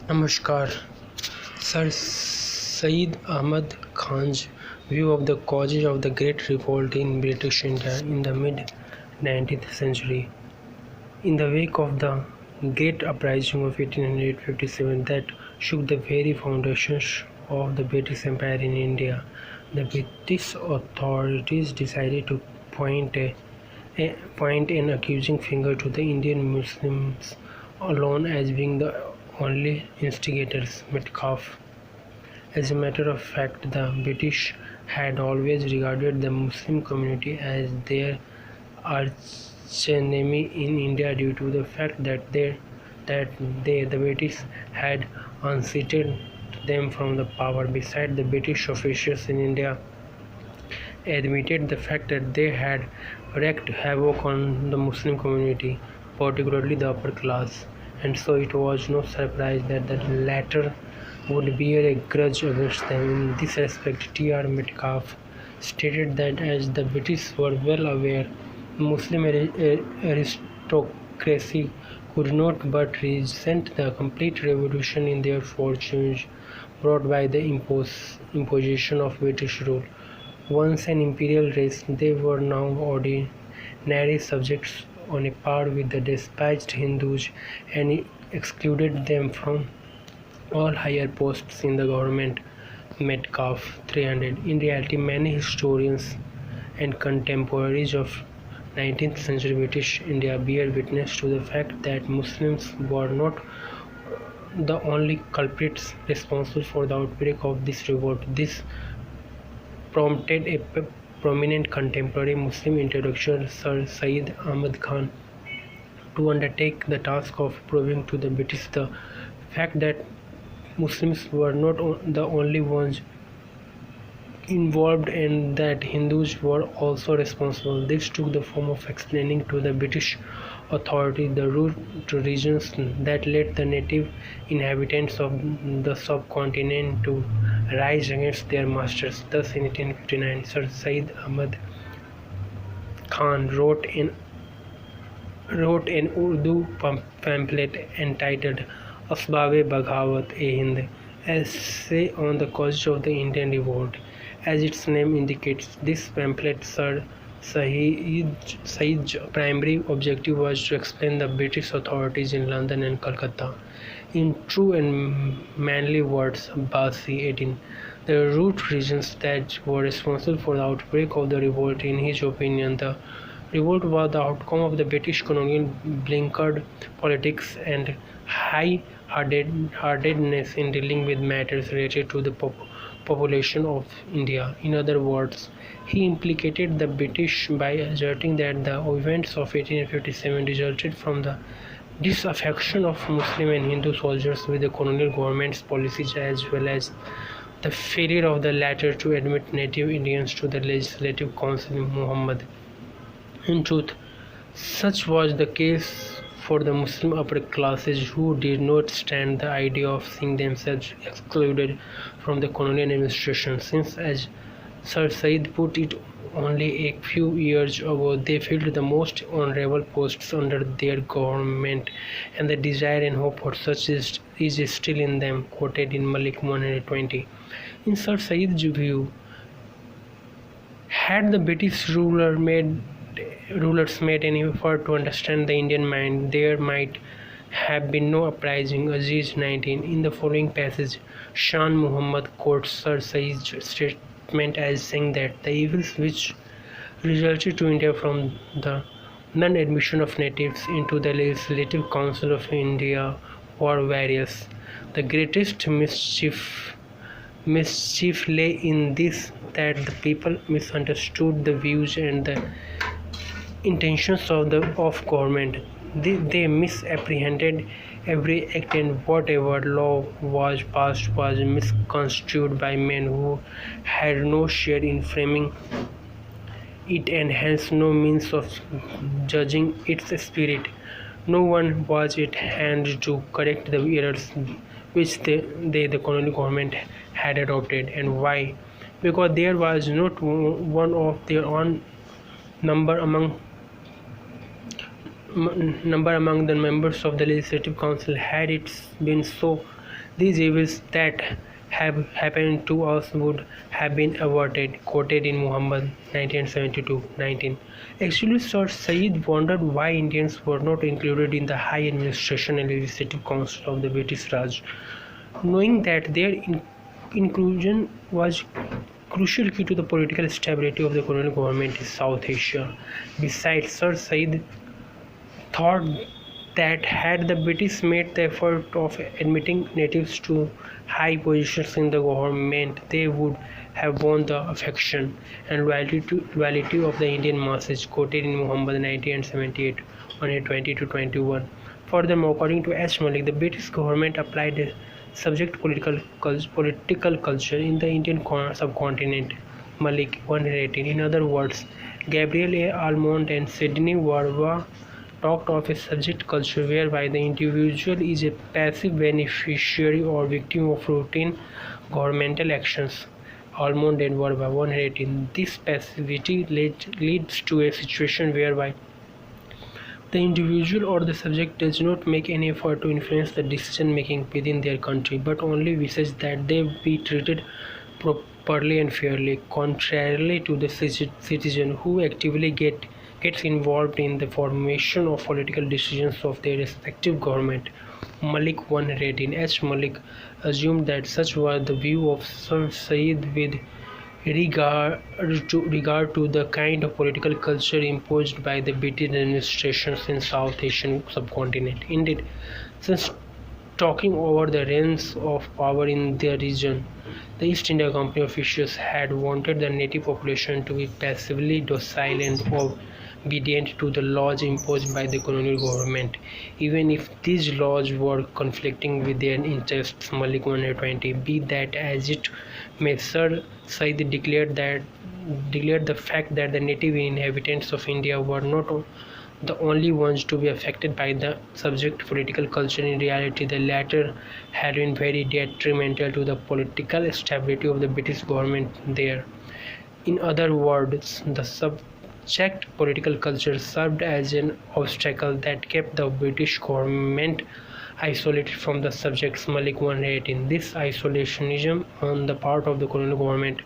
Namaskar. Sir Said Ahmad Khan's view of the causes of the Great Revolt in British India in the mid-19th century. In the wake of the Great Uprising of 1857 that shook the very foundations of the British Empire in India, the British authorities decided to point an accusing finger to the Indian Muslims alone as being the only instigators. Metcalfe. As a matter of fact, the British had always regarded the Muslim community as their archenemy in India due to the fact that the British, had unseated them from the power. Besides, the British officials in India admitted the fact that they had wreaked havoc on the Muslim community, particularly the upper class, and so it was no surprise that the latter would bear a grudge against them. In this respect, T.R. Metcalfe stated that as the British were well aware, Muslim aristocracy could not but resent the complete revolution in their fortunes brought by the imposition of British rule. Once an imperial race, they were now ordinary subjects on a par with the despised Hindus, and excluded them from all higher posts in the government. Metcalfe 300. In reality, many historians and contemporaries of 19th century British India bear witness to the fact that Muslims were not the only culprits responsible for the outbreak of this revolt. This prompted a prominent contemporary Muslim intellectual, Sir Syed Ahmad Khan, to undertake the task of proving to the British the fact that Muslims were not the only ones involved and that Hindus were also responsible. This took the form of explaining to the British authorities the root regions that led the native inhabitants of the subcontinent to rise against their masters. Thus, in 1859, Sir Syed Ahmad Khan wrote an Urdu pamphlet entitled Asbab-e-Bagawat-e-Hind, essay on the causes of the Indian revolt. As its name indicates, this pamphlet, Sir Said's primary objective was to explain the British authorities in London and Calcutta, in true and manly words, Basi 18, the root regions that were responsible for the outbreak of the revolt. In his opinion, the revolt was the outcome of the British colonial blinkered politics and high-heartedness in dealing with matters related to the population of India. In other words, he implicated the British by asserting that the events of 1857 resulted from the disaffection of Muslim and Hindu soldiers with the colonial government's policies, as well as the failure of the latter to admit native Indians to the Legislative Council in Muhammad. In truth, such was the case for the Muslim upper classes, who did not stand the idea of seeing themselves excluded from the colonial administration, since, as Sir Said put it only a few years ago, they filled the most honorable posts under their government, and the desire and hope for such is still in them, quoted in Malik 120. In Sir Said's view, had the British rulers made any effort to understand the Indian mind, there might have been no uprising. Aziz 19. In the following passage, Shan Muhammad quotes Sir Said's statement as saying that the evils which resulted to India from the non-admission of natives into the Legislative Council of India were various. The greatest mischief lay in this, that the people misunderstood the views and the intentions of government. They misapprehended every act, and whatever law was passed was misconstrued by men who had no share in framing it, and hence no means of judging its spirit. No one was at hand to correct the errors which the colonial government had adopted. And why? Because there was not one of their own number among number among the members of the Legislative Council. Had it been so, these evils that have happened to us would have been averted. Quoted in Muhammad 1972-19. Actually, Sir Said wondered why Indians were not included in the High Administration and Legislative Council of the British Raj, knowing that their inclusion was crucial key to the political stability of the colonial government in South Asia. Besides, Sir Said thought that had the British made the effort of admitting natives to high positions in the government, they would have won the affection and loyalty of the Indian masses. Quoted in Muhammad 1978, 120-21. Furthermore, according to H. Malik, the British government applied a subject political culture in the Indian subcontinent. Malik 118. In other words, Gabriel A. Almond and Sidney Warwa talked of a subject culture whereby the individual is a passive beneficiary or victim of routine governmental actions. Almond and Warwa 118. This passivity leads to a situation whereby the individual or the subject does not make any effort to influence the decision making within their country, but only wishes that they be treated properly and fairly, contrarily to the citizen who actively gets involved in the formation of political decisions of their respective government. Malik 118. H. Malik assumed that such was the view of Sir Said with regard to the kind of political culture imposed by the British administrations in South Asian subcontinent. Indeed, since talking over the reins of power in the region, the East India Company officials had wanted the native population to be passively docile and obedient to the laws imposed by the colonial government, even if these laws were conflicting with their interests. Malik 120. Be that as it may, Sir Said declared the fact that the native inhabitants of India were not the only ones to be affected by the subject political culture. In reality, the latter had been very detrimental to the political stability of the British government there. In other words, the subject political culture served as an obstacle that kept the British government isolated from the subjects. Malik 118. This isolationism on the part of the colonial government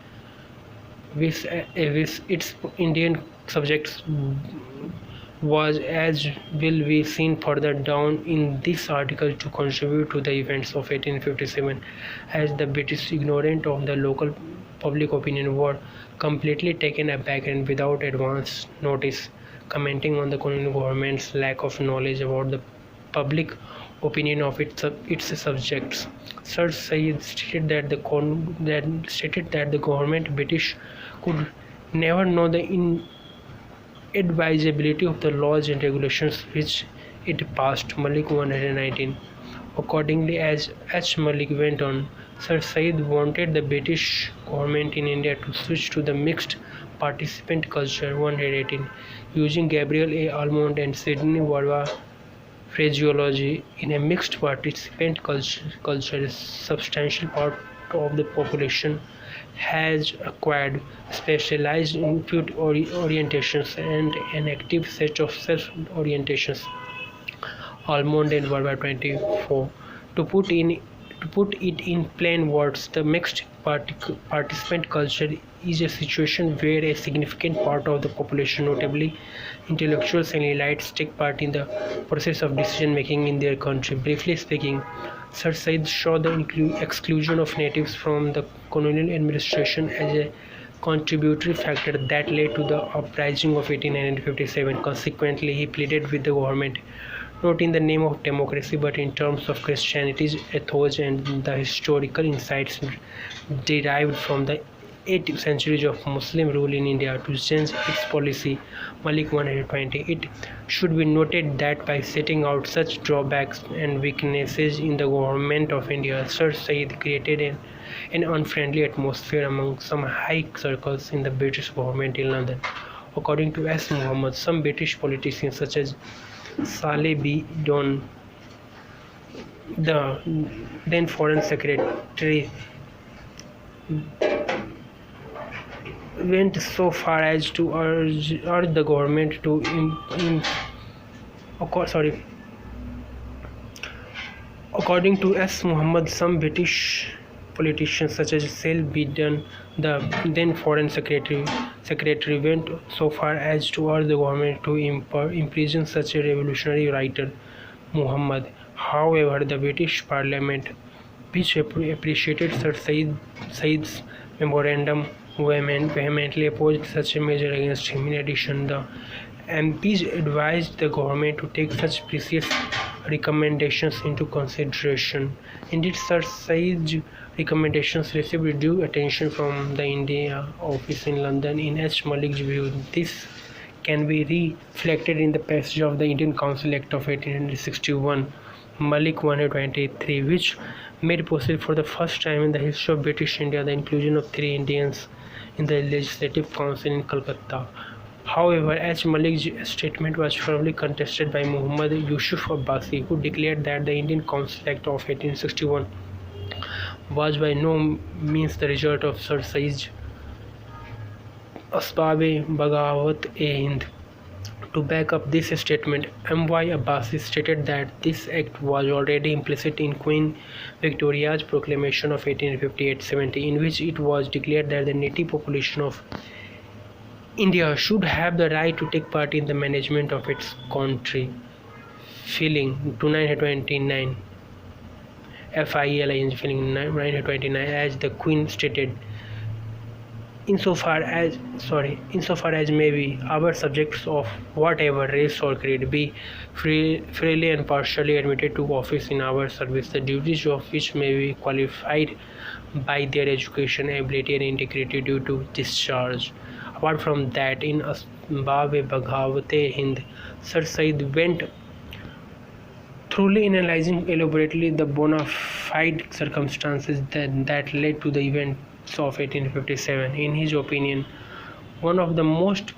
with its Indian subjects was, as will be seen further down in this article, to contribute to the events of 1857, as the British, ignorant of the local public opinion, were completely taken aback and without advance notice, commenting on the colonial government's lack of knowledge about the public opinion of its subjects. Sir Said stated that the government British could never know the advisability of the laws and regulations which it passed. Malik 119. Accordingly, as H. Malik went on, Sir Said wanted the British government in India to switch to the mixed participant culture. 118. Using Gabriel A. Almond and Sidney Warwa phraseology, in a mixed participant culture, a substantial part of the population has acquired specialized input orientations and an active set of self-orientations. Almond and Warwa 24. To put it in plain words, the mixed participant culture is a situation where a significant part of the population, notably intellectuals and elites, take part in the process of decision making in their country. Briefly speaking, Sir Said saw the exclusion of natives from the colonial administration as a contributory factor that led to the uprising of 1857. Consequently, he pleaded with the government, not in the name of democracy but in terms of Christianity's ethos and the historical insights derived from the 8 centuries of Muslim rule in India, to change its policy. Malik 120. It should be noted that by setting out such drawbacks and weaknesses in the government of India, Sir Said created an unfriendly atmosphere among some high circles in the British government in London. According to S. Muhammad, some British politicians such as Saleh B. Don, the then Foreign Secretary, went so far as to urge the government to Sorry. According to S. Muhammad, some British politicians such as Sale Beaton, the then Foreign Secretary, went so far as to urge the government to imprison such a revolutionary writer, Muhammad. However, the British Parliament, which appreciated Sir Said's memorandum, vehemently opposed such a measure against him. In addition, the MPs advised the government to take such precious recommendations into consideration. Indeed, Sir Said's recommendations received due attention from the India office in London. In H. Malik's view, this can be reflected in the passage of the Indian Council Act of 1861, Malik 123, which made possible for the first time in the history of British India the inclusion of 3 Indians in the Legislative Council in Calcutta. However, H. Malik's statement was firmly contested by Muhammad Yusuf Abbasi, who declared that the Indian Council Act of 1861 was by no means the result of Sir Said's Asbab-e-Bagawat-e-Hind. To back up this statement, M.Y. Abbasi stated that this act was already implicit in Queen Victoria's proclamation of 1858-70, in which it was declared that the native population of India should have the right to take part in the management of its country. Filing to 929 Filing 929, as the Queen stated, insofar as may be, our subjects of whatever race or creed be freely and partially admitted to office in our service, the duties of which may be qualified by their education, ability and integrity due to discharge. Apart from that, in Asbab-e-Bagawat-e-Hind, Sir Said went thoroughly analyzing elaborately the bona fide circumstances that led to the events of 1857. In his opinion, one of the most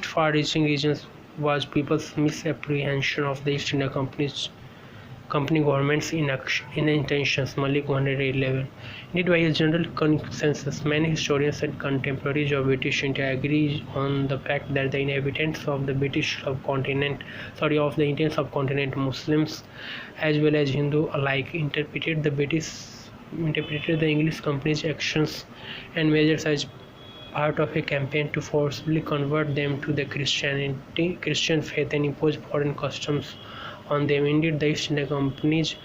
far-reaching reasons was people's misapprehension of the East India Company government's intentions, Malik 111. Indeed, by a general consensus, many historians and contemporaries of British India agree on the fact that the inhabitants of the Indian subcontinent, Muslims as well as Hindu alike, interpreted the English company's actions and measures as part of a campaign to forcibly convert them to the Christian faith and impose foreign customs on them. Indeed, the East India Company's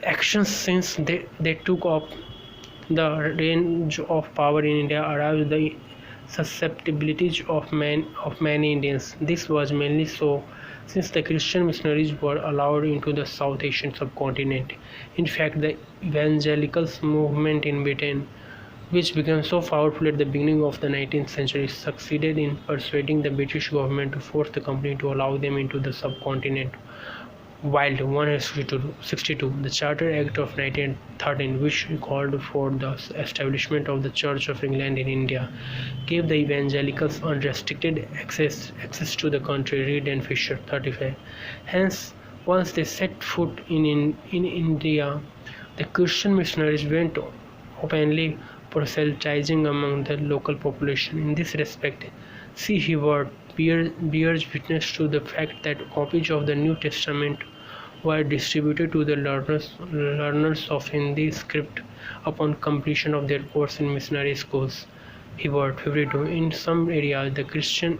actions since they took up the range of power in India aroused the susceptibilities of many Indians. This was mainly so since the Christian missionaries were allowed into the South Asian subcontinent. In fact, the evangelicals movement in Britain, which became so powerful at the beginning of the 19th century, succeeded in persuading the British government to force the company to allow them into the subcontinent. While 162, the Charter Act of 1913, which called for the establishment of the Church of England in India, gave the evangelicals unrestricted access to the country. Reed and Fisher 35. Hence, once they set foot in India, the Christian missionaries went openly proselytizing among the local population. In this respect, C. Hayward bears witness to the fact that copies of the New Testament were distributed to the learners of Hindi script upon completion of their course in missionary schools. Hayward 52. In some areas, the Christian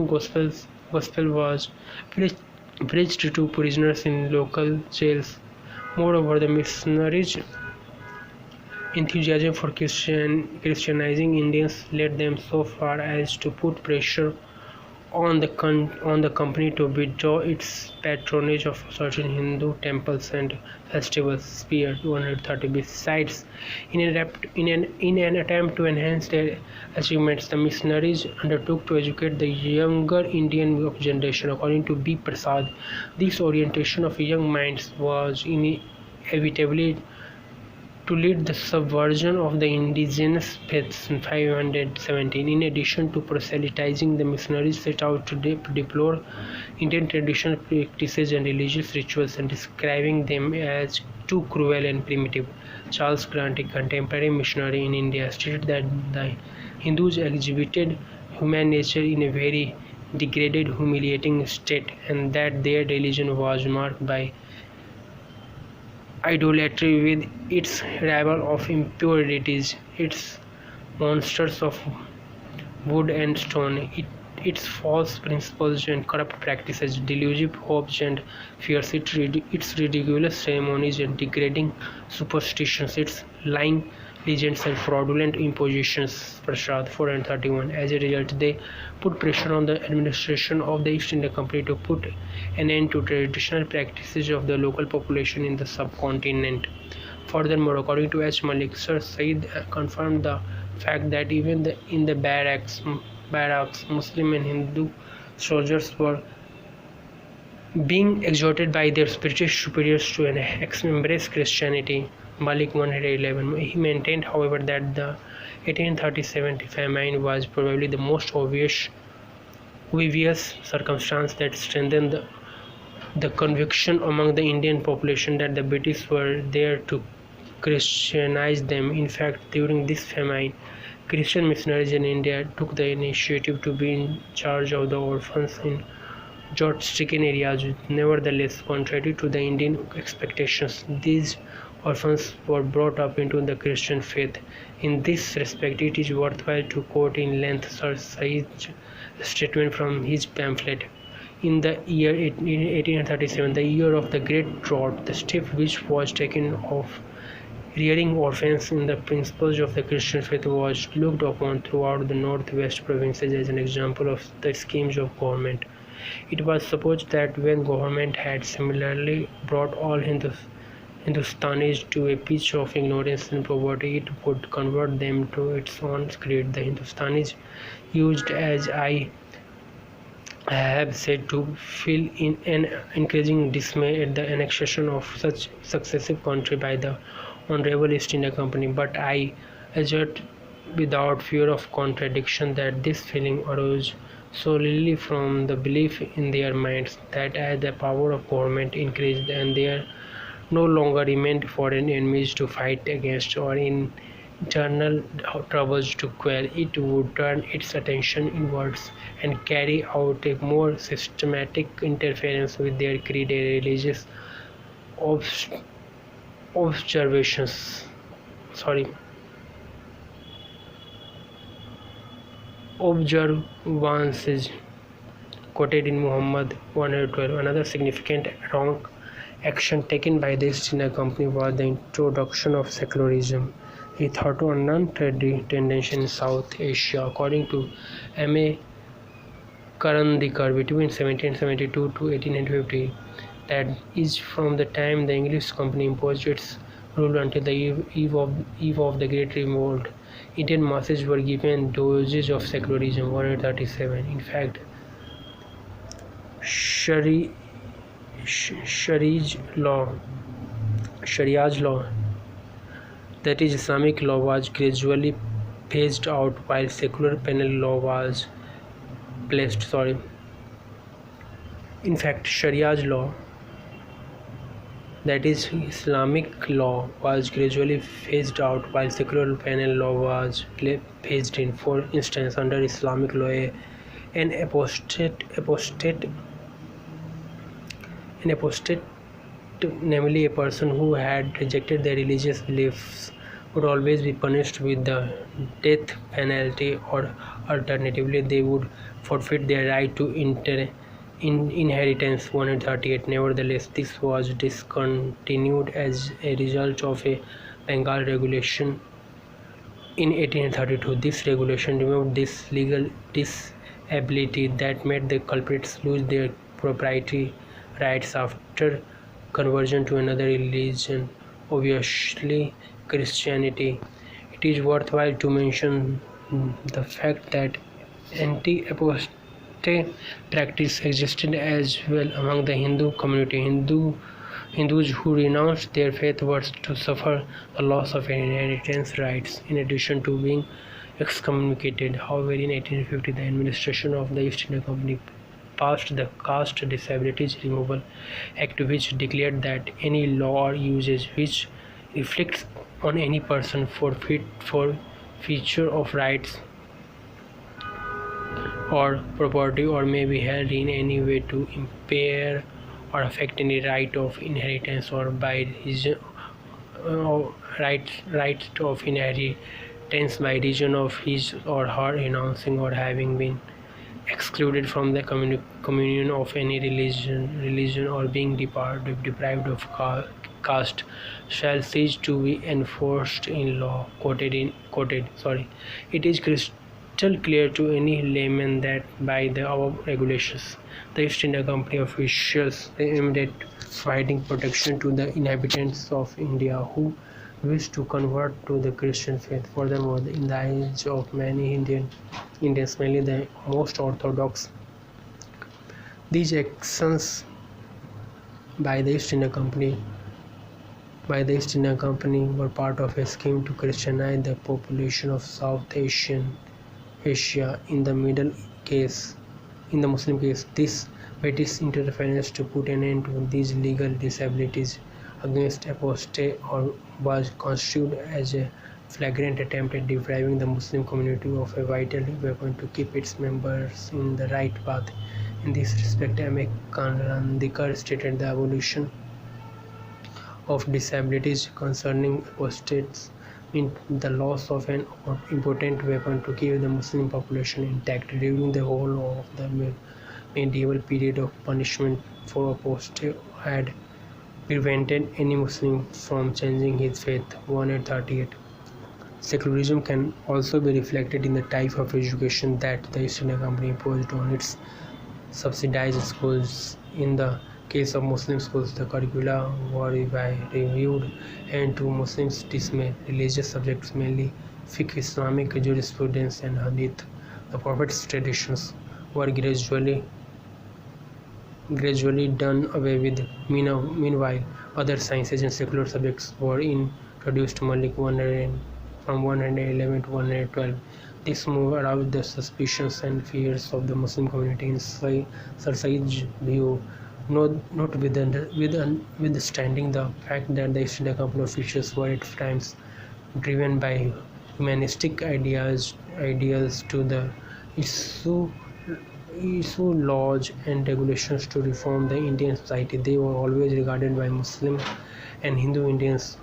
gospel was preached to prisoners in local jails. Moreover, the missionaries' enthusiasm for Christianizing Indians led them so far as to put pressure on the company to withdraw its patronage of certain Hindu temples and festivals. Spear 230. Besides, in an attempt to enhance their achievements, the missionaries undertook to educate the younger Indian generation. According to B. Prasad, this orientation of young minds was inevitably to lead the subversion of the indigenous faiths in 517. In addition to proselytizing, the missionaries set out to deplore Indian traditional practices and religious rituals and describing them as too cruel and primitive. Charles Grant, a contemporary missionary in India, stated that the Hindus exhibited human nature in a very degraded, humiliating state, and that their religion was marked by idolatry with its rival of impurities, its monsters of wood and stone, its false principles and corrupt practices, delusive hopes and fears, its ridiculous ceremonies and degrading superstitions, its lying legends and fraudulent impositions. Prasad 4 and 31. As a result, they put pressure on the administration of the East India Company to put an end to traditional practices of the local population in the subcontinent. Furthermore, according to H. Malik, Sir Said confirmed the fact that even in the barracks, Muslim and Hindu soldiers were being exhorted by their spiritual superiors to embrace Christianity. Malik 111. He maintained, however, that the 1837 famine was probably the most obvious circumstance that strengthened the conviction among the Indian population that the British were there to Christianize them. In fact, during this famine, Christian missionaries in India took the initiative to be in charge of the orphans in drought-stricken areas. Nevertheless, contrary to the Indian expectations, these orphans were brought up into the Christian faith. In this respect, it is worthwhile to quote in length Sir Said's statement from his pamphlet. In the year 1837, the year of the great drought, the step which was taken of rearing orphans in the principles of the Christian faith was looked upon throughout the northwest provinces as an example of the schemes of government. It was supposed that when government had similarly brought all Hindustanis to a pitch of ignorance and poverty, it would convert them to its own creed. The Hindustanis used, as I have said, to feel in an increasing dismay at the annexation of such successive country by the Honorable East India Company, but I assert without fear of contradiction that this feeling arose solely from the belief in their minds that as the power of government increased and there no longer remained foreign enemies to fight against or internal troubles to quell, it would turn its attention inwards and carry out a more systematic interference with their creed and religious observances quoted in Muhammad 112. Another significant wrong action taken by the East India Company was the introduction of secularism, a thought unknown tendency in South Asia. According to M.A. Karandikar, between 1772 to 1850, that is from the time the English company imposed its rule until the eve of the Great Revolt, Indian masses were given doses of secularism. 137. In fact, Sharia's law, that is Islamic law, was gradually phased out while secular penal law was placed. In fact, Sharia's law, that is Islamic law, was gradually phased out while secular penal law was phased in. For instance, under Islamic law, an apostate, namely a person who had rejected their religious beliefs, would always be punished with the death penalty, or alternatively they would forfeit their right to inheritance. 138. Nevertheless, this was discontinued as a result of a Bengal regulation in 1832. This regulation removed this legal disability that made the culprits lose their proprietary rights after conversion to another religion, obviously Christianity. It is worthwhile to mention the fact that anti-apostate practice existed as well among the Hindu community. Hindus who renounced their faith were to suffer the loss of inheritance rights in addition to being excommunicated. However, in 1850, the administration of the East India Company passed the Caste Disabilities Removal Act, which declared that any law or usage which inflicts on any person forfeiture of rights or property, or may be held in any way to impair or affect any right of inheritance, or by reason rights of inheritance by reason of his or her renouncing or having been excluded from the communion of any religion or being deprived of caste, shall cease to be enforced in law. It is crystal clear to any layman that by the above regulations, the East India Company officials aimed at providing protection to the inhabitants of India who wish to convert to the Christian faith. Furthermore, in the eyes of many Indians, mainly the most orthodox, these actions by the East India Company were part of a scheme to Christianize the population of South Asia. In the Muslim case, this British interference to put an end to these legal disabilities against apostate or was constituted as a flagrant attempt at depriving the Muslim community of a vital weapon to keep its members in the right path. In this respect, M.A. Kandikar stated the abolition of disabilities concerning apostates meant the loss of an important weapon to keep the Muslim population intact. During the whole of the medieval period of punishment for apostate had prevented any Muslim from changing his faith. 138. Secularism can also be reflected in the type of education that the East India Company imposed on its subsidized schools. In the case of Muslim schools, the curricula were reviewed and to Muslims' dismay, religious subjects, mainly fiqh, Islamic jurisprudence and hadith, the Prophet's traditions, were gradually done away with. Meanwhile, other sciences and secular subjects were introduced. Malik 100 from 111 to 112. This move aroused the suspicions and fears of the Muslim community. In Sir Said's view, notwithstanding the fact that the East India Company officials were at times driven by humanistic ideals to the issue laws and regulations to reform the Indian society, they were always regarded by Muslim and Hindu Indians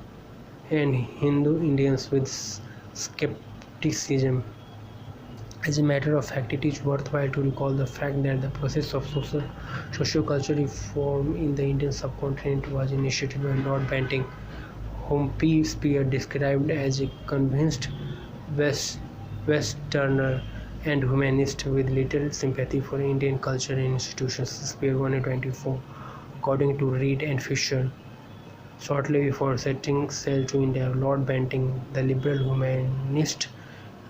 with skepticism. As a matter of fact, it is worthwhile to recall the fact that the process of socio-cultural reform in the Indian subcontinent was initiated by Lord Banting, whom P. Spear described as a convinced Westerner and humanist with little sympathy for Indian culture and institutions. Spear 124. According to Reed and Fisher, shortly before setting sail to India, Lord Banting, the liberal humanist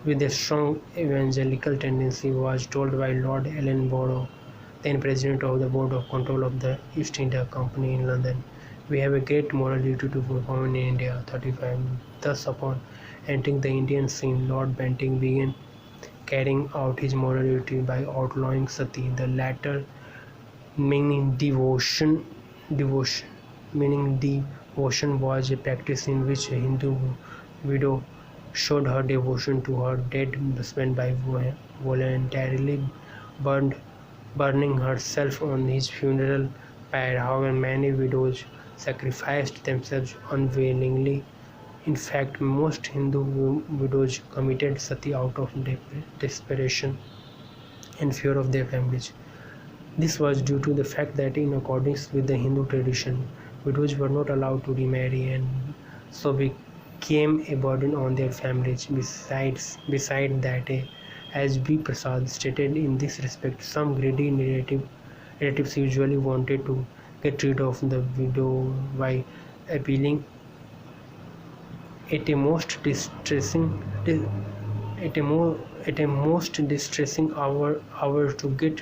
with a strong evangelical tendency, was told by Lord Ellenborough, then president of the Board of Control of the East India Company in London, "We have a great moral duty to perform in India." 35. Thus, upon entering the Indian scene, Lord Banting began carrying out his moral duty by outlawing sati, the latter meaning devotion was a practice in which a Hindu widow showed her devotion to her dead husband by voluntarily burning herself on his funeral pyre. However, many widows sacrificed themselves unwillingly. In fact, most Hindu widows committed sati out of desperation and fear of their families. This was due to the fact that, in accordance with the Hindu tradition, widows were not allowed to remarry and so became a burden on their families. Besides that, as B. Prasad stated, in this respect, some greedy relatives usually wanted to get rid of the widow by appealing at a most distressing hour to get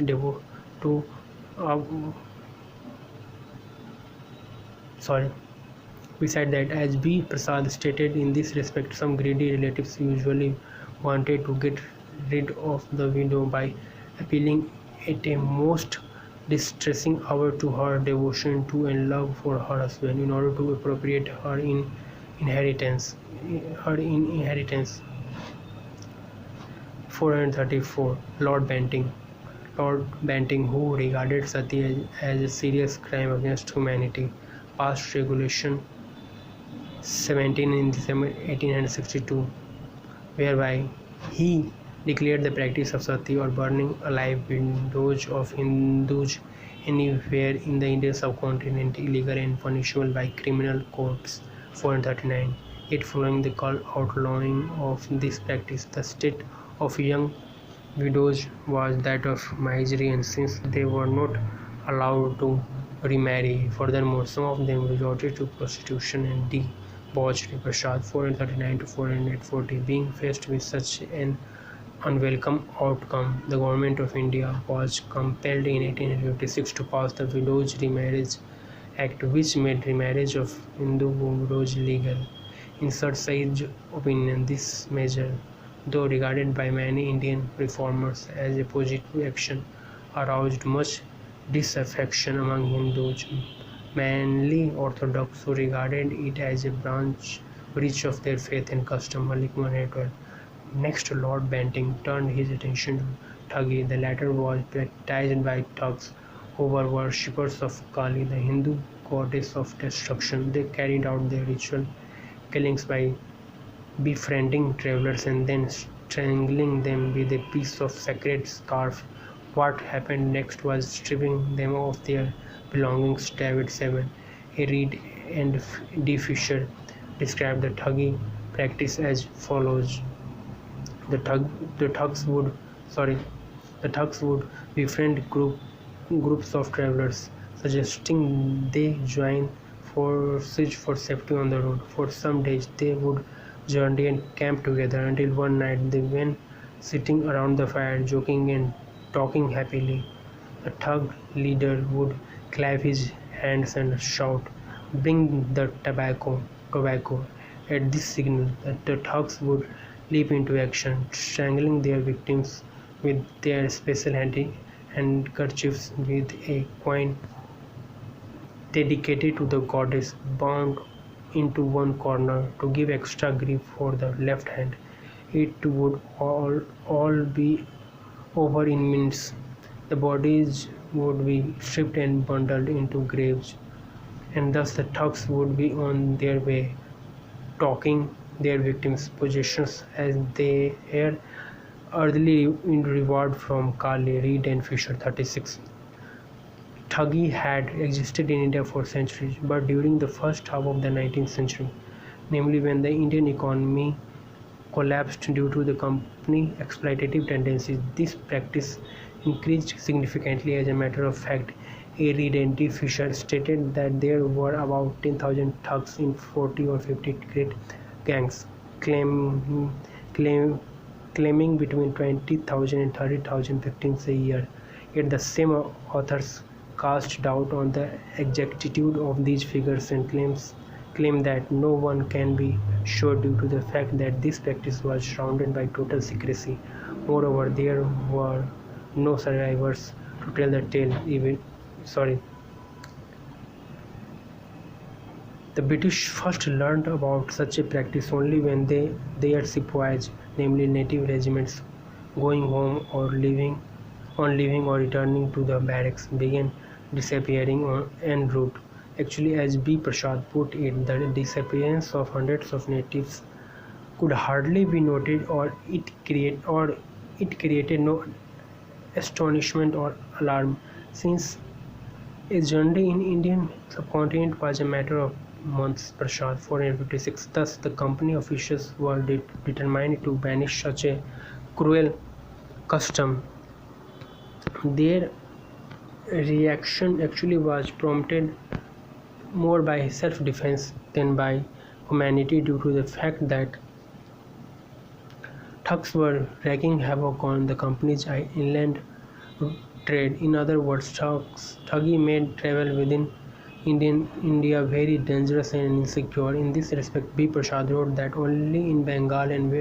Beside that, as B. Prasad stated, in this respect, some greedy relatives usually wanted to get rid of the widow by appealing at a most distressing hour to her devotion to and love for her husband in order to appropriate her inheritance. 434. Lord Banting. Lord Banting, who regarded sati as a serious crime against humanity, passed Regulation 17 in December 1862, whereby he declared the practice of sati or burning alive widows of Hindus anywhere in the Indian subcontinent illegal and punishable by criminal codes. 439. Yet, following the outlawing of this practice, the state of young widows was that of misery, and since they were not allowed to remarry, furthermore, some of them resorted to prostitution and debauchery. Prasad 439 to 440. Being faced with such an unwelcome outcome, the government of India was compelled in 1856 to pass the Widows Remarriage Act, which made remarriage of Hindu widows legal. In Said's opinion, this measure, though regarded by many Indian reformers as a positive action, aroused much disaffection among Hindus, mainly Orthodox, who regarded it as a breach of their faith and custom. Malik Mohan 12. Next, Lord Banting turned his attention to Thuggy. The latter was practiced by thugs who were worshippers of Kali, the Hindu goddess of destruction. They carried out their ritual killings by befriending travelers and then strangling them with a piece of sacred scarf. What happened next was stripping them of their belongings. David 7. A. Reed and D. Fisher described the Thuggy practice as follows. The thugs would befriend groups of travelers, suggesting they join forces for safety on the road. For some days they would journey and camp together until one night they went sitting around the fire, joking and talking happily. The thug leader would clap his hands and shout, "Bring the tobacco." At this signal, the thugs would leap into action, strangling their victims with their special handkerchiefs with a coin dedicated to the goddess bound into one corner to give extra grip for the left hand. It would all be over in minutes. The bodies would be stripped and bundled into graves, and thus the thugs would be on their way, taking their victims' possessions as they earned earthly reward from Kali. Reed and Fisher 36. Thuggy had existed in India for centuries, but during the first half of the 19th century, namely when the Indian economy collapsed due to the company exploitative tendencies, this practice increased significantly. As a matter of fact, A. Reed and D. Fisher stated that there were about 10,000 thugs in 40 or 50 great gangs, claiming between 20,000 and 30,000 victims a year. Yet the same authors cast doubt on the exactitude of these figures and claim that no one can be sure due to the fact that this practice was surrounded by total secrecy. Moreover, there were no survivors to tell the tale. The British first learned about such a practice only when their sepoys, namely native regiments, going home or leaving or returning to the barracks, began disappearing en route. Actually, as B. Prasad put it, the disappearance of hundreds of natives could hardly be noted, or it created no astonishment or alarm, since a journey in Indian subcontinent was a matter of months. Prasad 456. Thus, the company officials were determined to banish such a cruel custom. Their reaction actually was prompted more by self-defense than by humanity, due to the fact that thugs were wreaking havoc on the company's inland trade. In other words, Thuggy made travel within India very dangerous and insecure. In this respect, B. Prasad wrote that only in Bengal and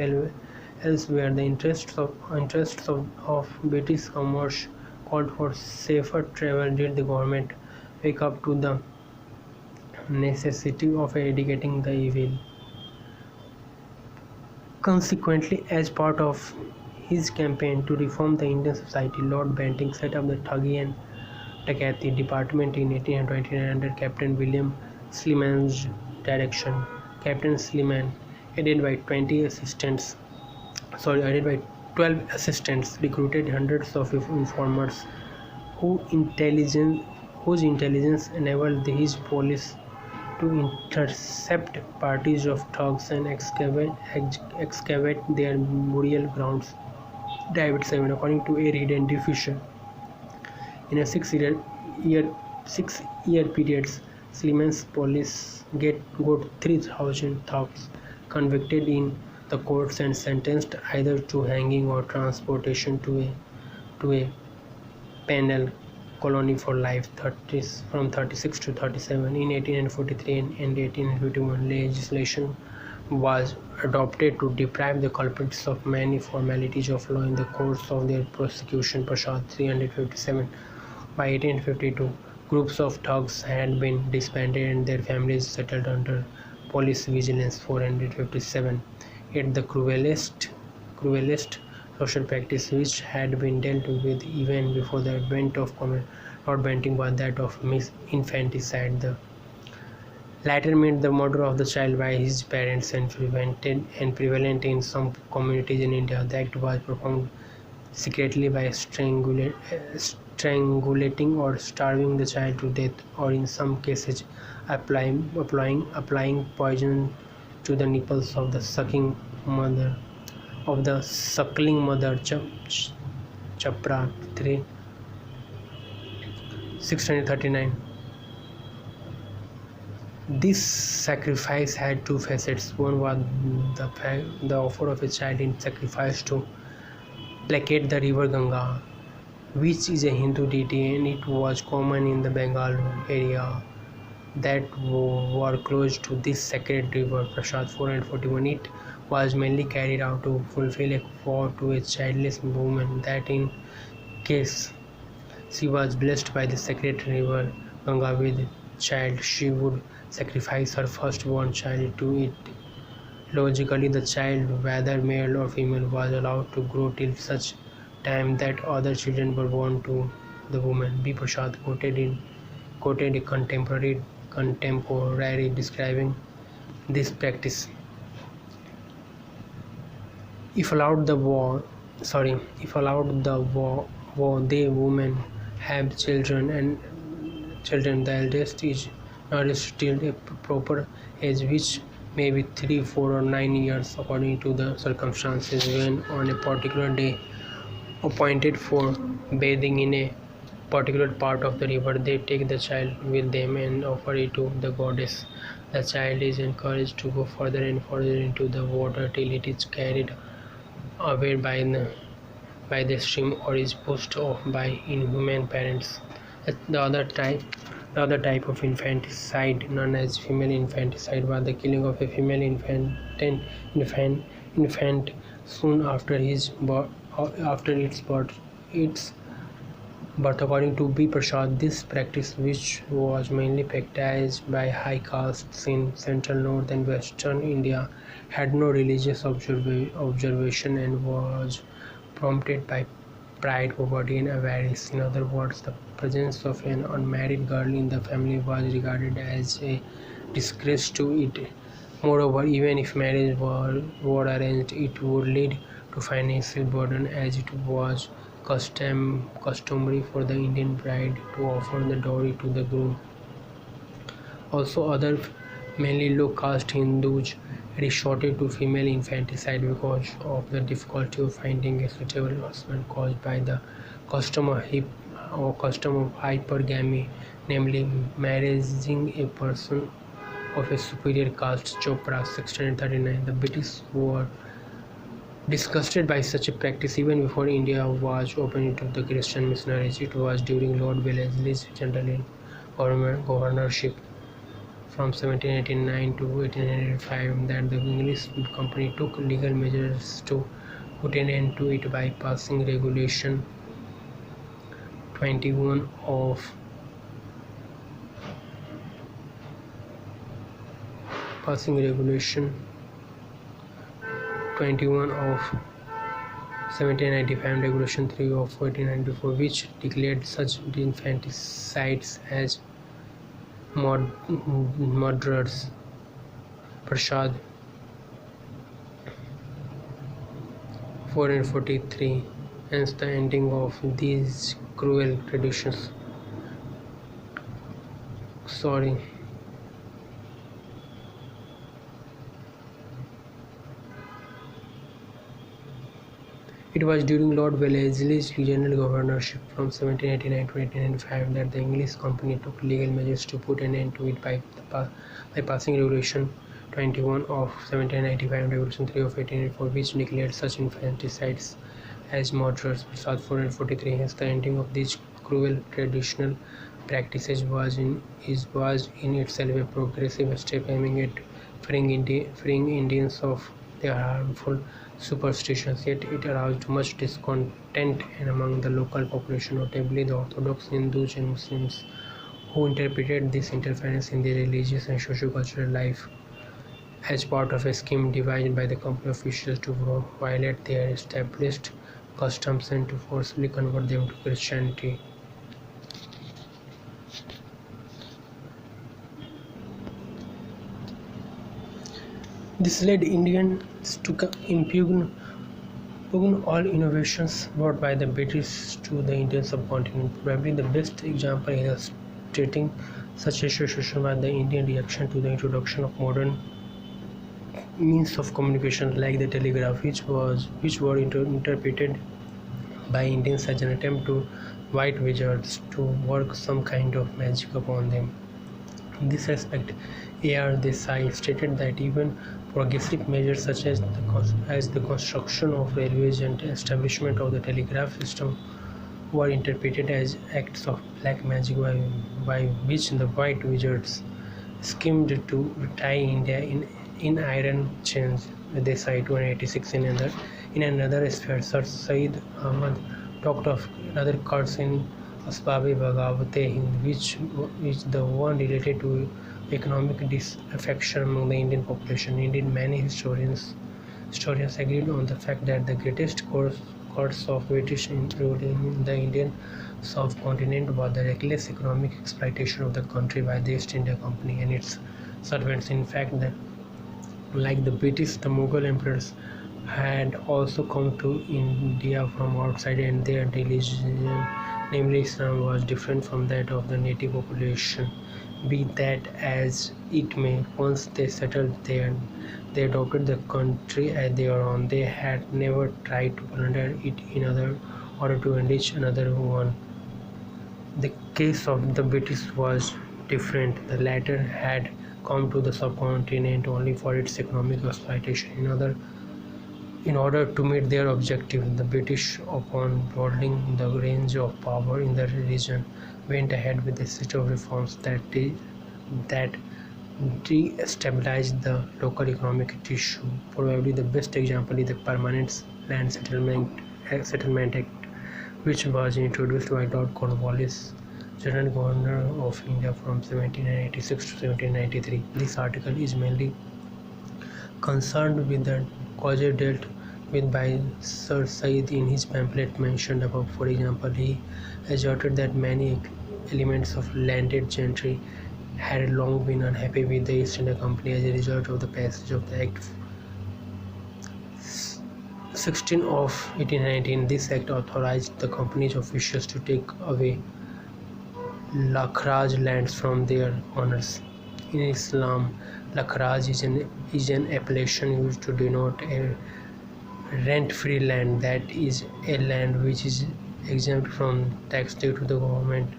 elsewhere the interests of British commerce called for safer travel did the government wake up to the necessity of eradicating the evil. Consequently, as part of his campaign to reform the Indian society, Lord Banting set up the Thuggy and Takati Department in 1829 under Captain William Sleeman's direction. Captain Sleeman, aided by 12 assistants, recruited hundreds of informers who intelligence, whose intelligence enabled his police to intercept parties of thugs and excavate their burial grounds. David 7, according to a hidden diffusion. In a year 6 year periods, Sleeman's police got 3,000 thugs convicted in the courts and sentenced either to hanging or transportation to a penal colony for life, 30s from 36 to 37. In 1843 and 1851, legislation was adopted to deprive the culprits of many formalities of law in the course of their prosecution. Prasad 357. By 1852, groups of thugs had been disbanded and their families settled under police vigilance. 457. Yet the cruelest social practice which had been dealt with even before the advent of Lord Banting was that of infanticide. The latter meant the murder of the child by his parents and prevalent in some communities in India. The act was performed secretly by strangulating or starving the child to death, or in some cases applying poison to the nipples of the suckling mother. Chapra 3 639. This sacrifice had two facets. One was the offer of a child in sacrifice to placate the river Ganga, which is a Hindu deity, and it was common in the Bengal area that were close to this sacred river. Prasad 441. It was mainly carried out to fulfill a vow to a childless woman that in case she was blessed by the sacred river Ganga with child, she would sacrifice her firstborn child to it. Logically, the child, whether male or female, was allowed to grow till such time that other children were born to the woman. B. Prasad quoted a contemporary describing this practice. If allowed the they women have children, the eldest is nourished till a proper age, which may be 3, 4, or 9 years according to the circumstances. When on a particular day appointed for bathing in a particular part of the river, they take the child with them and offer it to the goddess. The child is encouraged to go further and further into the water till it is carried away by the stream or is pushed off by inhuman parents. The other type of infanticide, known as female infanticide, was the killing of a female infant soon after its birth. According to B. Prasad, this practice, which was mainly practiced by high castes in central, north, and western India, had no religious observation and was prompted by pride, poverty, and avarice. In other words, the presence of an unmarried girl in the family was regarded as a disgrace to it. Moreover, even if marriage were arranged, it would lead to financial burden, as it was customary for the Indian bride to offer the dowry to the groom. Also, other mainly low caste Hindus resorted to female infanticide because of the difficulty of finding a suitable husband caused by the custom of hypergamy, namely marrying a person of a superior caste. Chopra 1639. The British were disgusted by such a practice even before India was opened to the Christian missionaries. It was during Lord Wellesley's general governorship from 1789 to 1885 that the English company took legal measures to put an end to it by passing Regulation 21 of 1795 Regulation 3 of 1494, which declared such infanticides as murderers. Prasad 443, hence the ending of these cruel traditions. Sorry. It was during Lord Wellesley's general governorship from 1789 to 1895 that the English company took legal measures to put an end to it by passing Regulation 21 of 1795 and Regulation 3 of 1884, which declared such infanticides as murderers. Prasad 443. Hence, the ending of these cruel traditional practices was in itself a progressive step aiming at freeing Indians of their harmful superstitions, yet it aroused much discontent among the local population, notably the Orthodox Hindus and Muslims, who interpreted this interference in their religious and socio-cultural life as part of a scheme devised by the company officials to violate their established customs and to forcibly convert them to Christianity. This led Indians to impugn all innovations brought by the British to the Indian subcontinent. Probably the best example illustrating such a situation was the Indian reaction to the introduction of modern means of communication like the telegraph, which were interpreted by Indians as an attempt to white wizards to work some kind of magic upon them. In this respect, A.R. Desai stated that even progressive measures such as the construction of railways and establishment of the telegraph system were interpreted as acts of black magic by which the white wizards schemed to tie India in iron chains. Desai 286. In another sphere, Sir Said Ahmad talked of another curse in Asbab-e Baghawat-e Hind, which the one related to economic disaffection among the Indian population. Indeed, many historians agreed on the fact that the greatest curse of British rule in the Indian subcontinent was the reckless economic exploitation of the country by the East India Company and its servants. In fact, like the British, the Mughal emperors had also come to India from outside, and their religion, namely Islam, was different from that of the native population. Be that as it may, once they settled there, they adopted the country as their own. They had never tried to plunder it in order to enrich another one. The case of the British was different. The latter had come to the subcontinent only for its economic exploitation. In order to meet their objective, the British, upon broadening the range of power in the region, went ahead with a set of reforms that de-stabilized the local economic tissue. Probably the best example is the Permanent Land Settlement Act, which was introduced by Lord Cornwallis, General Governor of India from 1786 to 1793. This article is mainly concerned with the causes dealt with by Sir Said in his pamphlet mentioned above. For example, he asserted that many elements of landed gentry had long been unhappy with the East India Company as a result of the passage of the Act 16 of 1819. This act authorized the company's officials to take away Lakhraj lands from their owners. In Islam, Lakhraj is an appellation used to denote a rent-free land, that is, a land which is exempt from tax due to the government.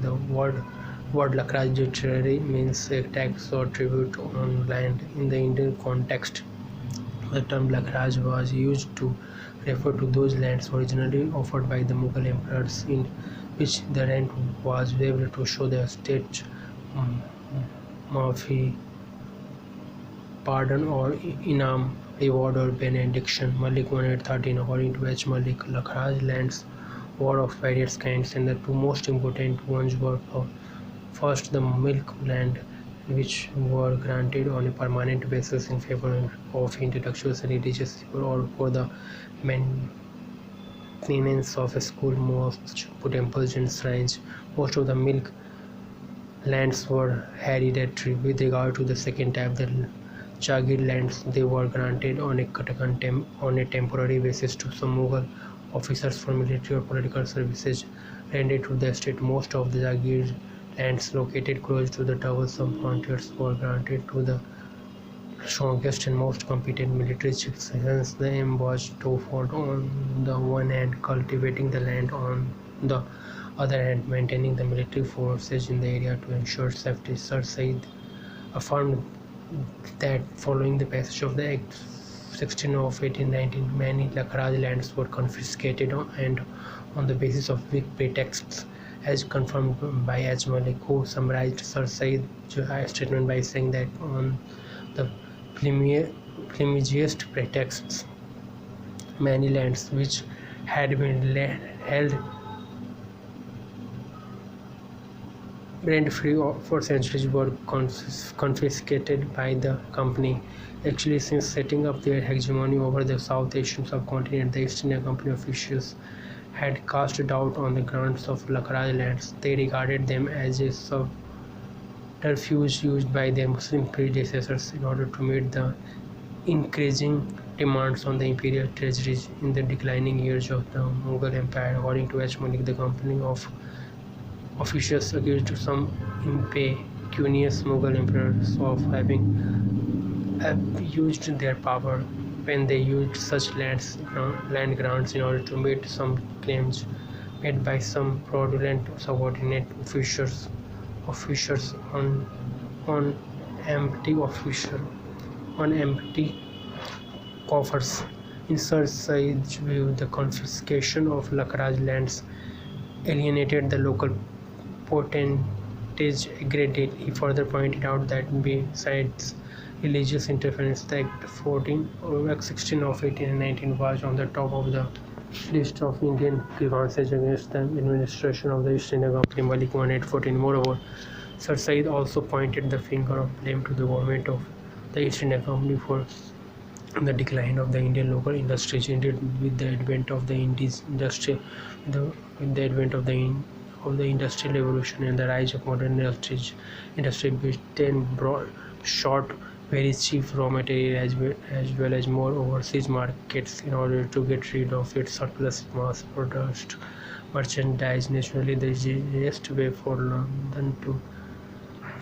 The word Lakhraj literally means a tax or tribute on land. In the Indian context, the term Lakhraj was used to refer to those lands originally offered by the Mughal emperors, in which the rent was waived to show the state maafi, pardon or inam, reward or benediction. Malik 1813. According to H. Malik, Lakhraj lands were of various kinds, and the two most important ones were first the milk land, which were granted on a permanent basis in favor of intellectuals and religious people, or for the maintenance of a school, mosques, temples, and shrines. Most of the milk lands were hereditary. With regard to the second type, the Jagir lands, they were granted on a temporary basis to some Mughal officers for military or political services rendered to the state. Most of the Jagir lands located close to the troublesome frontiers were granted to the strongest and most competent military chiefs. Hence, the aim was twofold: on the one hand, cultivating the land; on the other hand, maintaining the military forces in the area to ensure safety. Sir Said affirmed that following the passage of the Act 16 of 1819, many Lakhraj lands were confiscated and on the basis of weak pretexts, as confirmed by H. Malik, who summarized Sir Said's statement by saying that on the flimsiest pretexts, many lands which had been held rent-free for centuries were confiscated by the company. Actually, since setting up their hegemony over the South Asian subcontinent, the East India Company officials had cast doubt on the grants of Lakhraj lands. They regarded them as a subterfuge used by their Muslim predecessors in order to meet the increasing demands on the imperial treasuries in the declining years of the Mughal Empire. According to H. Malik, the company of officials accused some impecunious Mughal emperors of having abused their power when they used such land grants in order to meet some claims made by some fraudulent subordinate officers on empty coffers. In Sir Said's view, the confiscation of Lakhraj lands alienated the local potentates a great deal. He further pointed out that besides religious interference, the Act 16 of 1819 was on the top of the list of Indian grievances against the administration of the East India Company, Malik 1814. Moreover, Sir Said also pointed the finger of blame to the government of the East India Company for the decline of the Indian local industries. Indeed, with the advent of the industrial revolution and the rise of modern industry Britain brought short very cheap raw material as well as more overseas markets in order to get rid of its surplus mass produced merchandise. Naturally, the easiest way for London to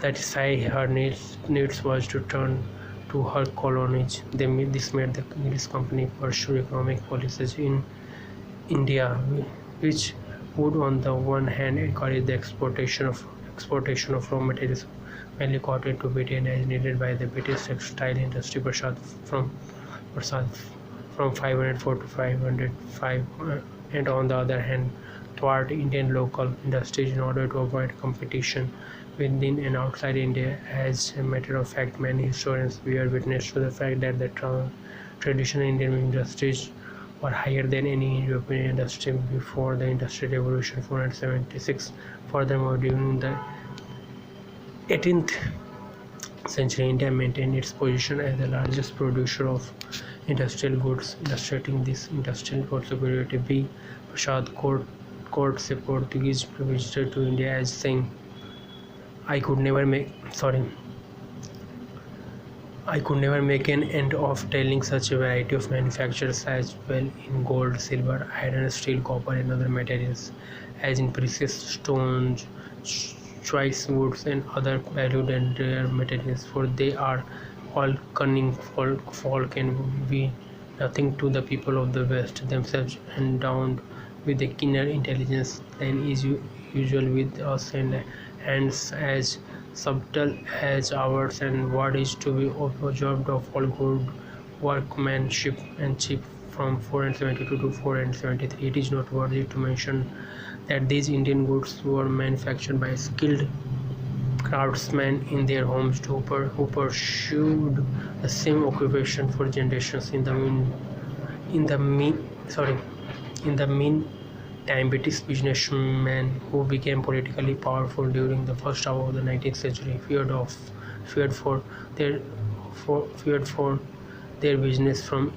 satisfy her needs was to turn to her colonies. This made the English company pursue economic policies in India, which would on the one hand encourage the exportation of raw materials, mainly cotton, to Britain as needed by the British textile industry, from 504 to 505, and on the other hand thwart Indian local industries in order to avoid competition within and outside India. As a matter of fact, many historians bear witness to the fact that the traditional Indian industries were higher than any European industry before the Industrial Revolution 476. Furthermore, during the 18th century, India maintained its position as the largest producer of industrial goods. Illustrating this industrial superiority, B. Prasad quotes a Portuguese visitor to India as saying, I could never make an end of telling such a variety of manufactures as well in gold, silver, iron, steel, copper, and other materials as in precious stones, choice woods, and other valued and rare materials, for they are all cunning folk and we nothing to the people of the West, themselves endowed with a keener intelligence than is usual with us, and hands as subtle as ours, and what is to be observed of all good workmanship and cheap from 472 to 473. It is noteworthy to mention that these Indian goods were manufactured by skilled craftsmen in their homes who pursued the same occupation for generations. In the meantime, British businessmen who became politically powerful during the first half of the 19th century feared of feared for their feared for their business from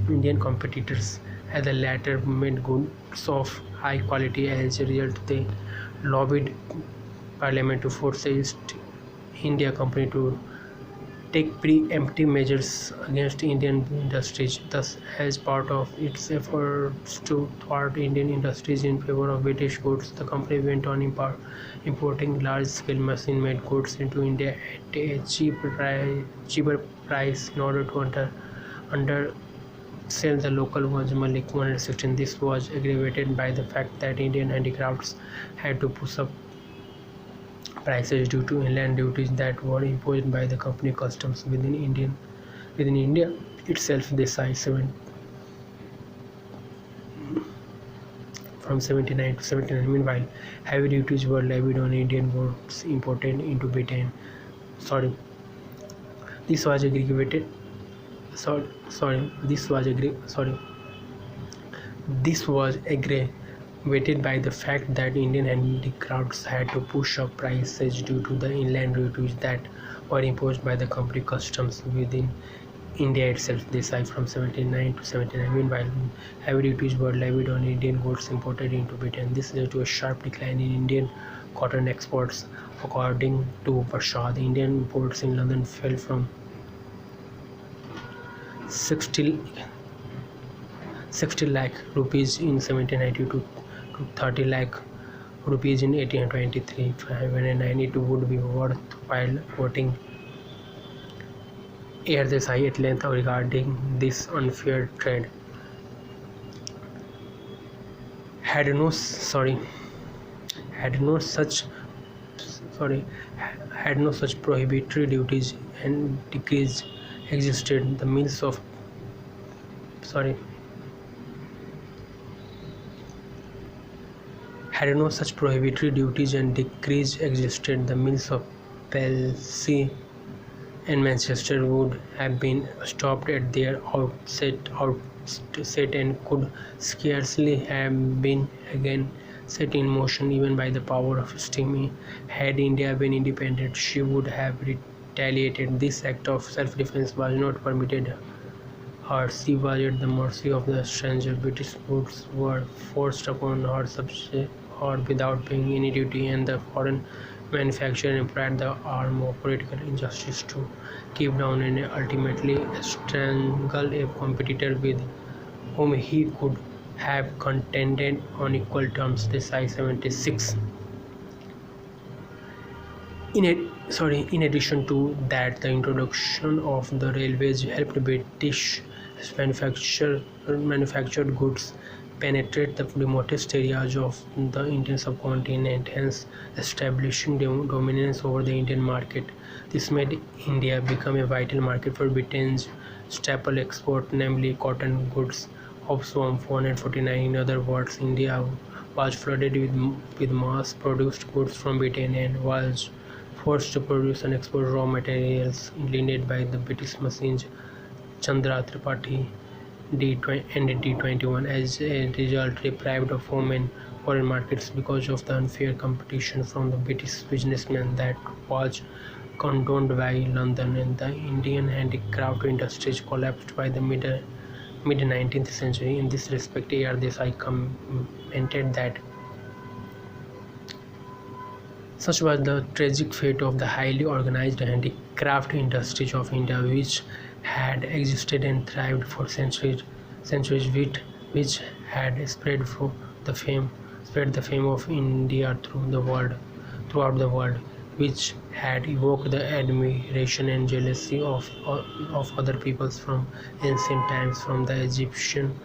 Indian competitors, as the latter made goods of high quality. As a result, they lobbied Parliament to force East India Company to take preemptive measures against Indian industries. Thus, as part of its efforts to thwart Indian industries in favor of British goods, the company went on importing large-scale machine-made goods into India at a cheaper price in order to undersell the local consumer. Like 116, this was aggravated by the fact that Indian handicrafts had to push up prices due to inland duties that were imposed by the company customs within India itself. Desai 7 from 79 to 79. Meanwhile, heavy duties were levied on Indian goods imported into Britain. Sorry, this was aggravated. This was aggravated by the fact that Indian handicrafts had to push up prices due to the inland duties that were imposed by the company customs within India itself. This from 79 to 79. Meanwhile, heavy duties were levied on Indian goods imported into Britain. This led to a sharp decline in Indian cotton exports. According to Prasad, Indian imports in London fell from 60 lakh rupees in 1792 to 30 lakh rupees in 1823. 509. It would be worthwhile quoting Air Desai at length regarding this unfair trade. Had no such prohibitory duties and decrees existed, the mills of Pelsey and Manchester would have been stopped at their outset and could scarcely have been again set in motion even by the power of steam. Had India been independent, she would have retaliated. This act of self-defense was not permitted her. She was at the mercy of the stranger. British goods were forced upon her or without paying any duty, and the foreign manufacturer employed the arm of political injustice to keep down and ultimately strangle a competitor with whom he could have contended on equal terms. This I-76. In addition to that, the introduction of the railways helped British manufactured goods penetrate the remotest areas of the Indian subcontinent, hence establishing dominance over the Indian market. This made India become a vital market for Britain's staple export, namely cotton goods. Of Swarm 449. In other words, India was flooded with mass-produced goods from Britain and was forced to produce and export raw materials led by the British machines Chandra Tripathi and D21. As a result, deprived of home and foreign markets because of the unfair competition from the British businessmen that was condoned by London, and the Indian handicraft industries collapsed by the mid-19th century. In this respect, A.R. Desai commented that such was the tragic fate of the highly organized handicraft industries of India, which had existed and thrived for centuries, which had spread the fame of India throughout the world, which had evoked the admiration and jealousy of other peoples from ancient times, from the Egyptians,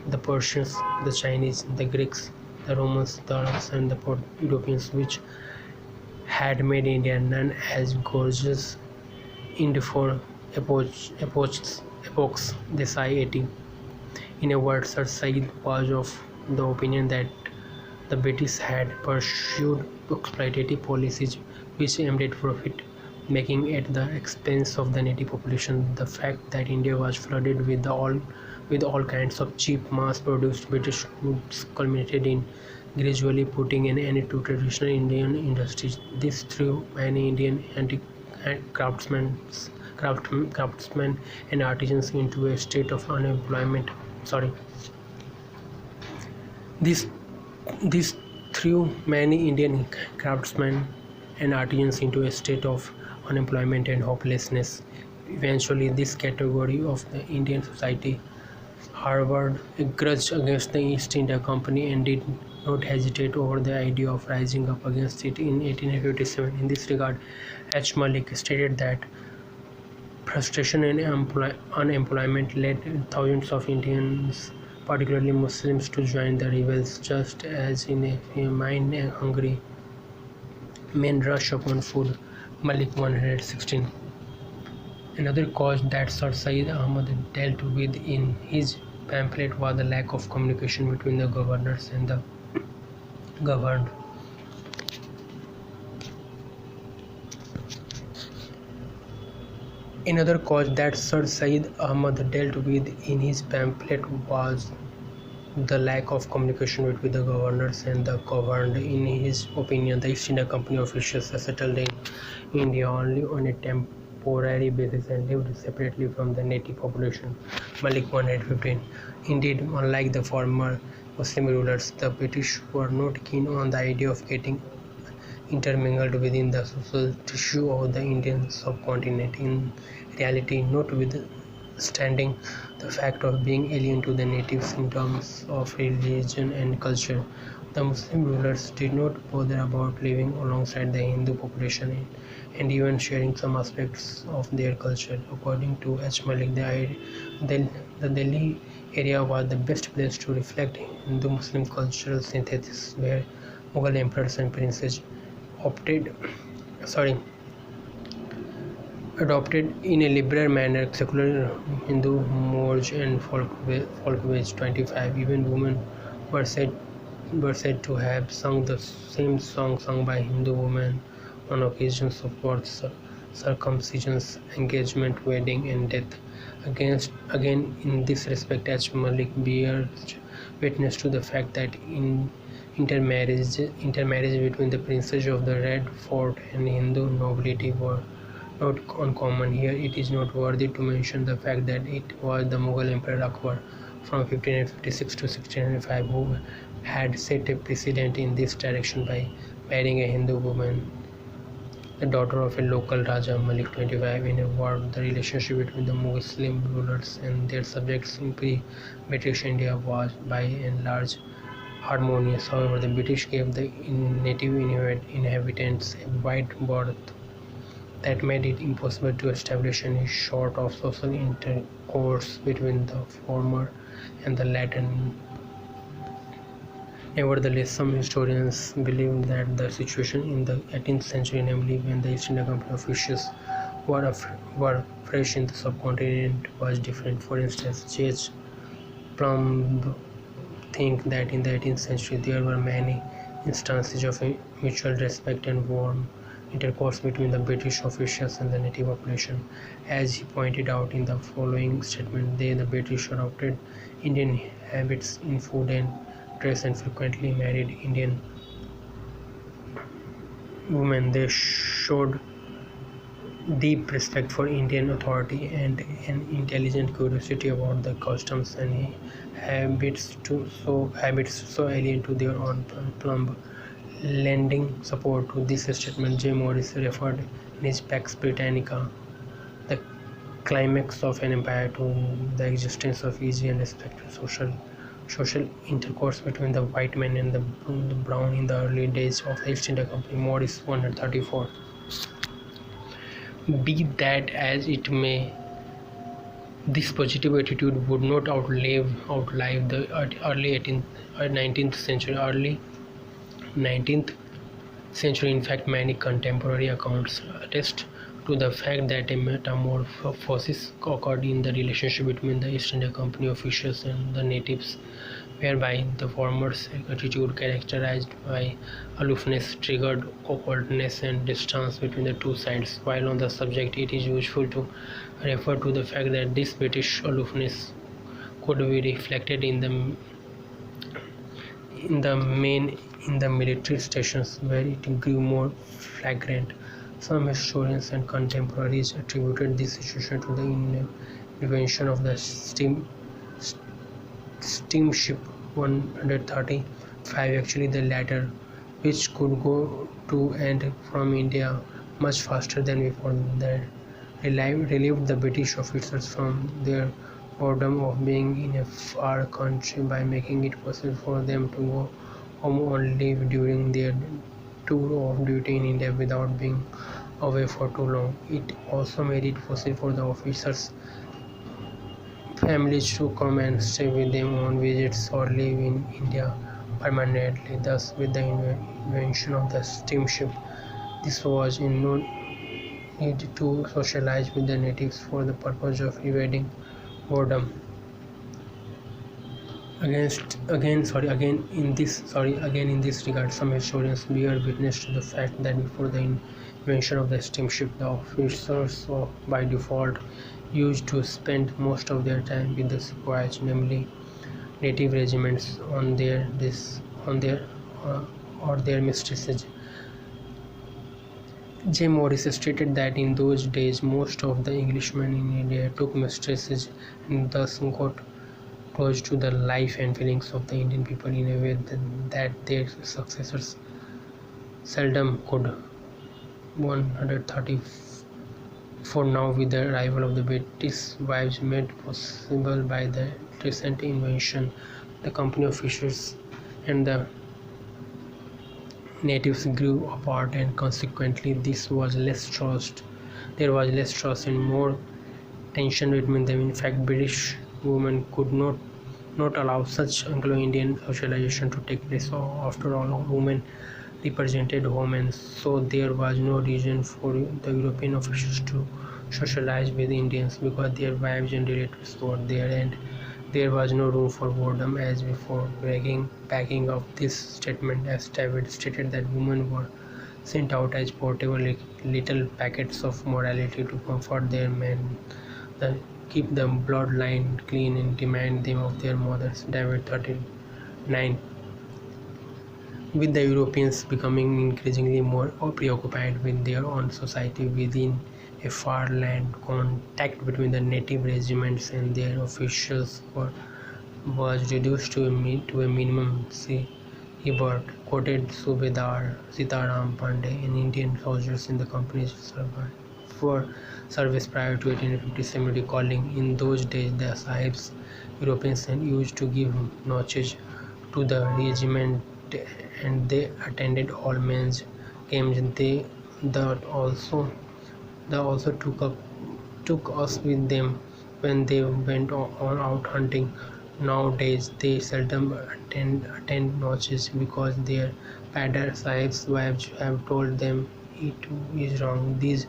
the Persians, the Chinese, the Greeks, the Romans, the Arabs, and the Europeans, which had made India none as gorgeous in the four epochs. Desai 80. In a word, Sir Said was of the opinion that the British had pursued exploitative policies which aimed at profit making at the expense of the native population. The fact that India was flooded with all kinds of cheap mass-produced British goods culminated in gradually putting an end to traditional Indian industries. This threw many Indian craftsmen and artisans into a state of unemployment. This this threw many Indian craftsmen and artisans into a state of unemployment and hopelessness. Eventually, this category of the Indian society harbored a grudge against the East India Company and did not hesitate over the idea of rising up against it in 1857. In this regard, H. Malik stated that frustration and unemployment led thousands of Indians, particularly Muslims, to join the rebels, just as in a famine and hungry men rush upon food. Malik 116. Another cause that Sir Syed Ahmad dealt with in his pamphlet was the lack of communication between the governors and the governed. Another cause that Sir Syed Ahmad dealt with in his pamphlet was the lack of communication between the governors and the governed. In his opinion, the East India Company officials settled in India only on a temporary basis and lived separately from the native population. Malik 115. Indeed, unlike the former Muslim rulers, the British were not keen on the idea of getting intermingled within the social tissue of the Indian subcontinent. In reality, notwithstanding the fact of being alien to the natives in terms of religion and culture, the Muslim rulers did not bother about living alongside the Hindu population and even sharing some aspects of their culture. According to H. Malik, the Delhi area was the best place to reflect Hindu-Muslim cultural synthesis, where Mughal emperors and princes adopted in a liberal manner secular Hindu mores and folkways. 25. Even women were said to have sung the same song sung by Hindu women on occasions of birth, circumcisions, engagement, wedding, and death. Again, in this respect, H. Malik bears witness to the fact that intermarriage between the princes of the Red Fort and Hindu nobility were not uncommon. Here it is noteworthy to mention the fact that it was the Mughal Emperor Akbar from 1556 to 1605 who had set a precedent in this direction by marrying a Hindu woman, the daughter of a local Raja. Malik 25. In a word, the relationship between the Muslim rulers and their subjects in pre-British India was by and large harmonious. However, the British gave the native inhabitants a wide berth that made it impossible to establish any sort of social intercourse between the former and the latter. Nevertheless, some historians believe that the situation in the 18th century, namely when the East India Company officials were fresh in the subcontinent, was different. For instance, J.H. Plumb think that in the 18th century there were many instances of mutual respect and warm intercourse between the British officials and the native population. As he pointed out in the following statement, the British adopted Indian habits in food and dress and frequently married Indian women. They showed deep respect for Indian authority and an intelligent curiosity about the customs and habits so alien to their own. Plumb lending support to this statement, J. Morris referred in his Pax Britannica the climax of an empire to the existence of easy and respectful social intercourse between the white man and the brown in the early days of the East India Company. Morris 134. Be that as it may, this positive attitude would not outlive the early 19th century. In fact, many contemporary accounts attest to the fact that a metamorphosis occurred in the relationship between the East India Company officials and the natives, whereby the former's attitude, characterized by aloofness, triggered awkwardness and distance between the two sides. While on the subject, it is useful to refer to the fact that this British aloofness could be reflected in the military stations, where it grew more flagrant. Some historians and contemporaries attributed this situation to the invention of the steamship 135, actually the latter, which could go to and from India much faster than before, that relieved the British officers from their boredom of being in a far country by making it possible for them to go home only during their tour of duty in India without being away for too long. It also made it possible for the officers' families to come and stay with them on visits or live in India permanently. Thus, with the invention of the steamship, this was in no need to socialize with the natives for the purpose of evading boredom. Again in this regard, some historians bear witness to the fact that before the invention of the steamship, the officers by default used to spend most of their time with the sepoys, namely native regiments, on their or their mistresses. J. Morris stated that in those days most of the Englishmen in India took mistresses and thus got close to the life and feelings of the Indian people in a way that their successors seldom could. 134. Now, with the arrival of the British wives made possible by the recent invention, the company officers and the natives grew apart, and consequently there was less trust and more tension between them. In fact, British women could not allow such Anglo-Indian socialization to take place. After all, women represented home, and so there was no reason for the European officials to socialize with Indians because their wives and relatives were there, and there was no room for boredom. As before, backing up this statement, as David stated that women were sent out as portable little packets of morality to comfort their men, keep the bloodline clean, and demand them of their mothers. David 39. With the Europeans becoming increasingly more preoccupied with their own society within a far land, contact between the native regiments and their officials was reduced to a minimum. See Ebert quoted Subedar Sitaram Pandey, an Indian soldier in the company's for service prior to 1857, recalling, in those days the Sahibs Europeans used to give notches to the regiment and they attended all men's games. They also took us with them when they went on out hunting. Nowadays they seldom attend notches because their Padar Sahib's wives have told them it is wrong. These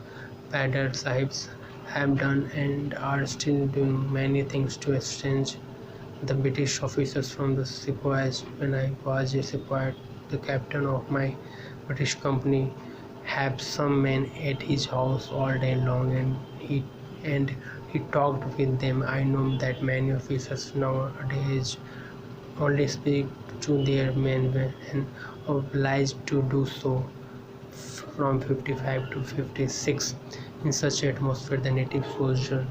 Padar Sahibs have done and are still doing many things to exchange the British officers from the sepoys. When I was a sepoy, the captain of my British company had some men at his house all day long, and he talked with them. I know that many officers nowadays only speak to their men when obliged to do so. From 55 to 56, in such atmosphere, the native soldier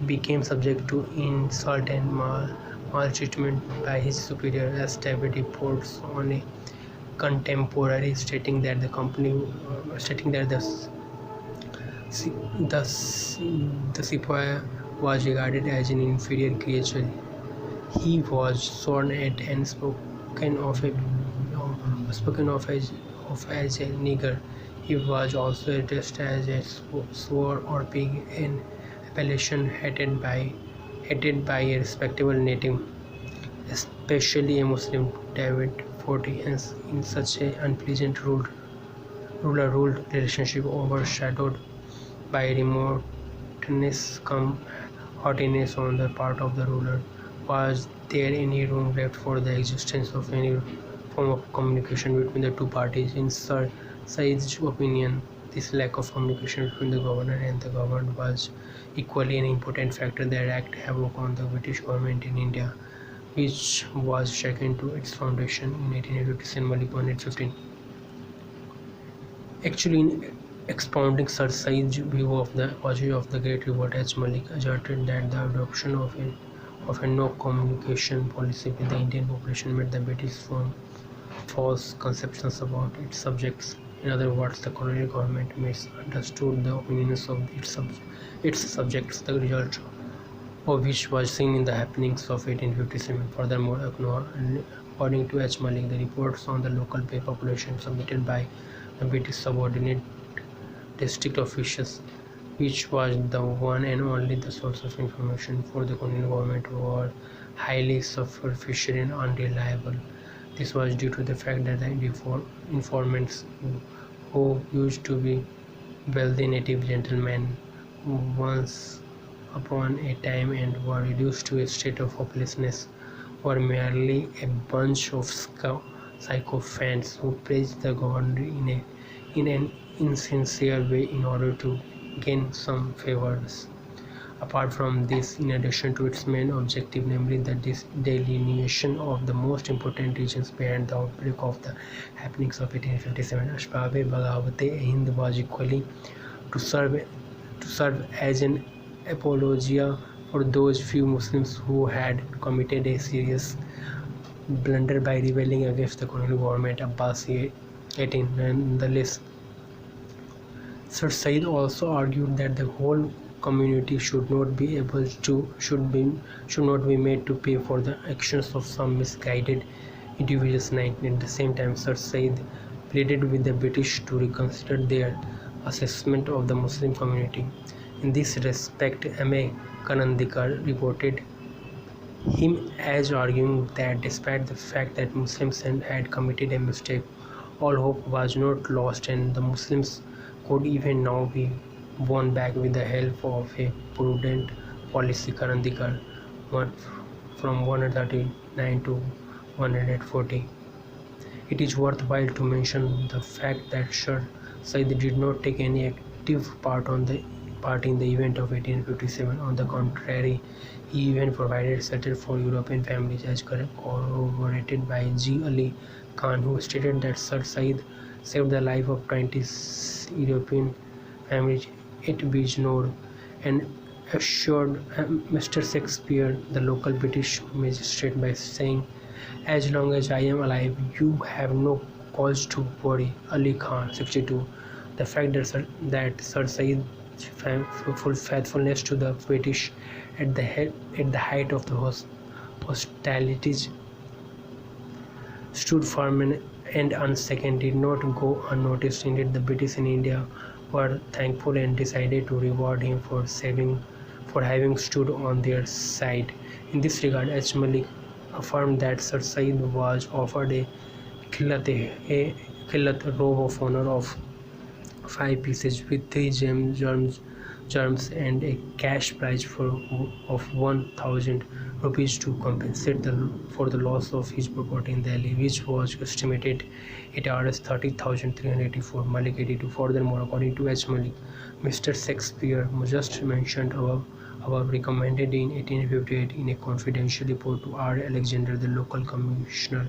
became subject to insult and maltreatment by his superior, as David reports on a contemporary, stating that the sepoy was regarded as an inferior creature. He was sworn at and spoken of as a nigger. He was also addressed as a swore or pig, an appellation hated by a respectable native, especially a Muslim. David 40. Hence, in such an unpleasant ruler-rule relationship, overshadowed by remoteness come haughtiness on the part of the ruler, was there any room left for the existence of any form of communication between the two parties? In Sir Said's opinion, this lack of communication between the governor and the governed was equally an important factor that wreaked havoc on the British government in India, which was shaken to its foundation in 1887 Malik 115. Actually, in expounding Sir Said's view of the causes of the Great Revolt, H. Malik asserted that the adoption of a no communication policy with the Indian population made the British form false conceptions about its subjects. In other words, the colonial government misunderstood the opinions of its subjects, the result of which was seen in the happenings of 1857. Furthermore, according to H. Malik, the reports on the local population submitted by the British subordinate district officials, which was the one and only the source of information for the colonial government, were highly superficial and unreliable. This was due to the fact that the informants, who used to be wealthy native gentlemen once upon a time and were reduced to a state of hopelessness, were merely a bunch of sycophants who praised the governor in an insincere way in order to gain some favors. Apart from this, in addition to its main objective, namely the delineation of the most important regions behind the outbreak of the happenings of 1857, Ashbab-e Bagawat-e-Hind was equally to serve as an apologia for those few Muslims who had committed a serious blunder by rebelling against the colonial government Abbasi 18. Nonetheless, Sir Said also argued that the whole community should not be made to pay for the actions of some misguided individuals. At the same time, Sir Said pleaded with the British to reconsider their assessment of the Muslim community. In this respect, M.A. Kanandikar reported him as arguing that despite the fact that Muslims had committed a mistake, all hope was not lost and the Muslims could even now be won back with the help of a prudent policy. Karandikar from 139 to 140. It is worthwhile to mention the fact that Sir Said did not take any active part in the event of 1857. On the contrary, he even provided shelter for European families, as corroborated by G. Ali Khan, who stated that Sir Said saved the life of 20 European families at Bijnor and assured Mr. Shakespeare, the local British magistrate, by saying, "As long as I am alive, you have no cause to worry." Ali Khan, 62. The fact that Sir Said's faithfulness to the British at the height of the hostilities stood firm and unshaken did not go unnoticed. Indeed, the British in India were thankful and decided to reward him for having stood on their side. In this regard, H. Malik affirmed that Sir Said was offered a khillat robe of honor of 5 pieces with 3 germs and a cash prize of 1,000 rupees to compensate for the loss of his property in Delhi, which was estimated at Rs 30,384. Malik 82. Furthermore, according to H. Malik, Mr. Shakespeare, just mentioned above, recommended in 1858 in a confidential report to R. Alexander, the local commissioner,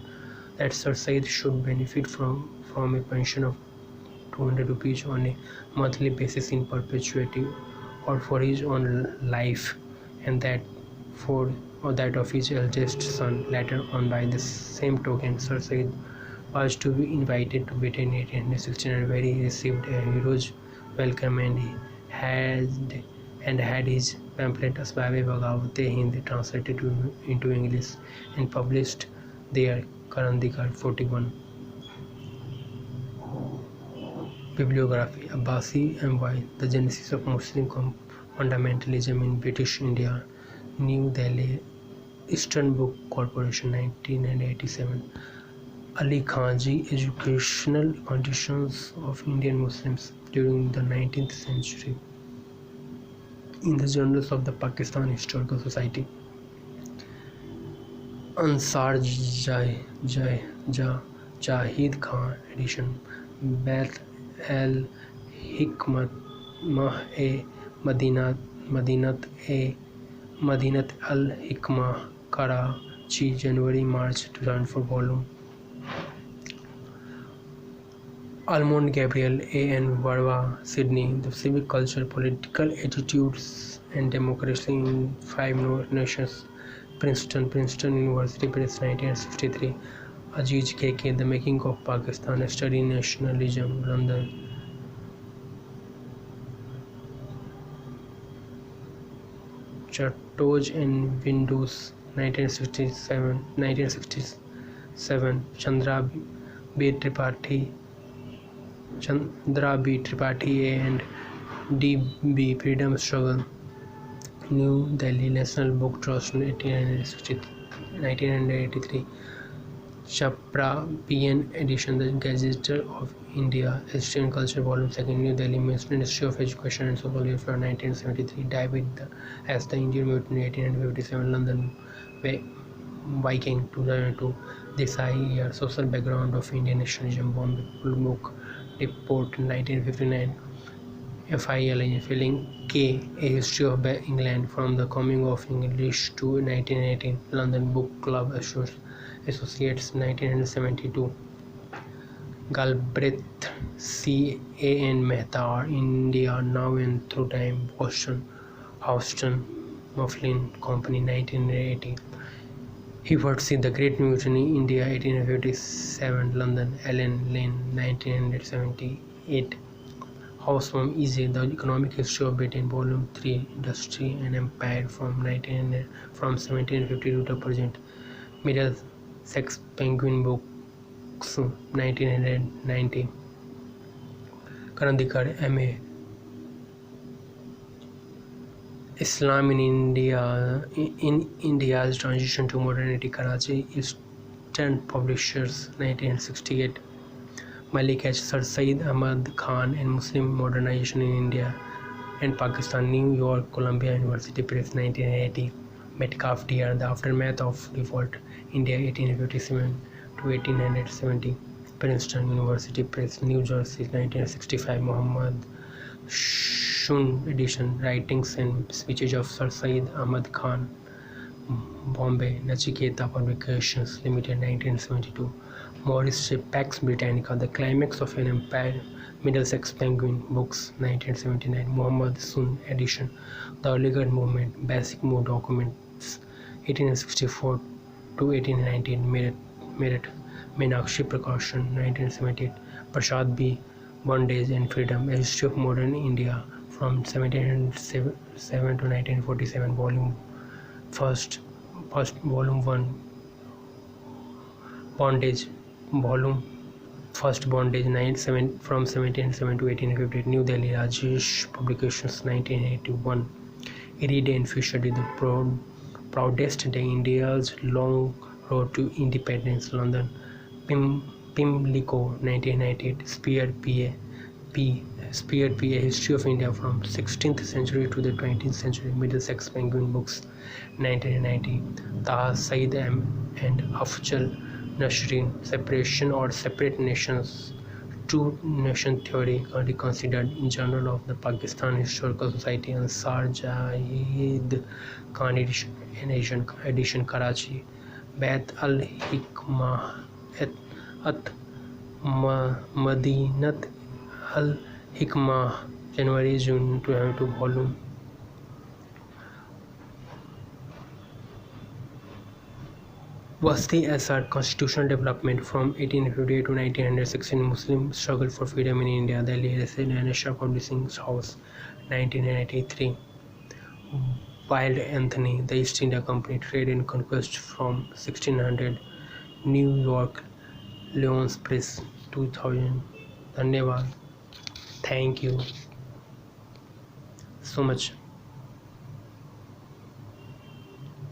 that Sir Said should benefit from a pension of 200 rupees on a monthly basis in perpetuity or for his own life, and that for that of his eldest son. Later on, by the same token, Sir Said was to be invited to Britain in 1869, where he received a hero's welcome and had his pamphlet Asbab-e Bagawat-e-Hind translated into English and published there. Karandikar 41. Bibliography. Abbasi M.Y. The Genesis of Muslim Fundamentalism in British India. New Delhi, Eastern Book Corporation, 1987. Ali Khanji, Educational Conditions of Indian Muslims During the 19th Century, in the Journals of the Pakistan Historical Society. Ansar Jahid Khan edition. Beth al Hikmah Madinat al Hikmah, Karachi, January March 2004, volume Almond Gabriel, A. N. Varva, Sydney, The Civic Culture, Political Attitudes and Democracy in Five Nations, Princeton University Press, 1963. Aziz K. The Making of Pakistan, A Study in Nationalism, London. Chattoz and Windows, 1967. Chandra B. Tripathi, A. and D. B. Freedom Struggle, New Delhi, National Book Trust, 1983. Chapra, P. N. edition, The Gazetteer of India, History and Culture, Volume 2, New Delhi, Ministry of Education and Social Welfare, 1973. David as the Indian Mutiny, 1857, London, Viking, 2002. Desai Year, Social Background of Indian Nationalism, Bombay, Book Report, 1959. FIL, Filling K. A History of England, From the Coming of English to 1918, London Book Club Associates, 1972. Galbraith, C. A. N. Mehta, India Now and Through Time, Boston, Houston Mifflin Company, 1980. Heward C. The Great Mutiny, India, 1857, London, Allen Lane, 1978. Housebound E.J. The Economic History of Britain, Volume 3, Industry and Empire, from 1752 to present, Middlesex Penguin Books, 1990. Karandikar, M.A. Islam in India's Transition to Modernity, Karachi, Eastern Publishers, 1968. Malik H. Sir Syed Ahmad Khan and Muslim Modernization in India and Pakistan, New York, Columbia University Press, 1980. Metcalf, D.R. The Aftermath of Revolt, India, 1857 to 1870. Princeton University Press, New Jersey, 1965. Muhammad Shun edition, Writings and Speeches of Sir Syed Ahmad Khan, Bombay, Nachiketa Publications Limited, 1972. Morris J. Pax Britannica, The Climax of an Empire, Middlesex Penguin Books, 1979. Muhammad Sun edition, The Oligarch Movement, Basic Move Documents, 1864 to 1819. Merit, Meenakshi Prakashan, 1978. Prasad B. Bondage and Freedom, A History of Modern India, from 1707 to 1947, Volume 1, Bondage, Volume 1, Bondage, from 1707 to 1858, New Delhi, Rajesh Publications, 1981. Erie and Fisher did The Proudest Day, India's Long Road to Independence, London. Pimlico, 1998. Spear, P. A History of India from 16th century to the 20th century, Middlesex Penguin Books, 1990. Taha Said M. and Afzal Nasrin, Separation or Separate Nations, Two-Nation Theory, reconsidered, in Journal of the Pakistan Historical Society, Ansar Jahid Khan edition, Karachi. Bait al-Hikmah at Madinat al-Hikmah, January-June 2022, Volume. Wasti Asar, Constitutional Development from 1858 to 1916, Muslim Struggle for Freedom in India, Delhi, Nasha Publishing House, 1993. Wild Anthony, The East India Company, Trade and Conquest from 1600, New York, Lyons Press, 2000. Dhanyavad. Thank you so much.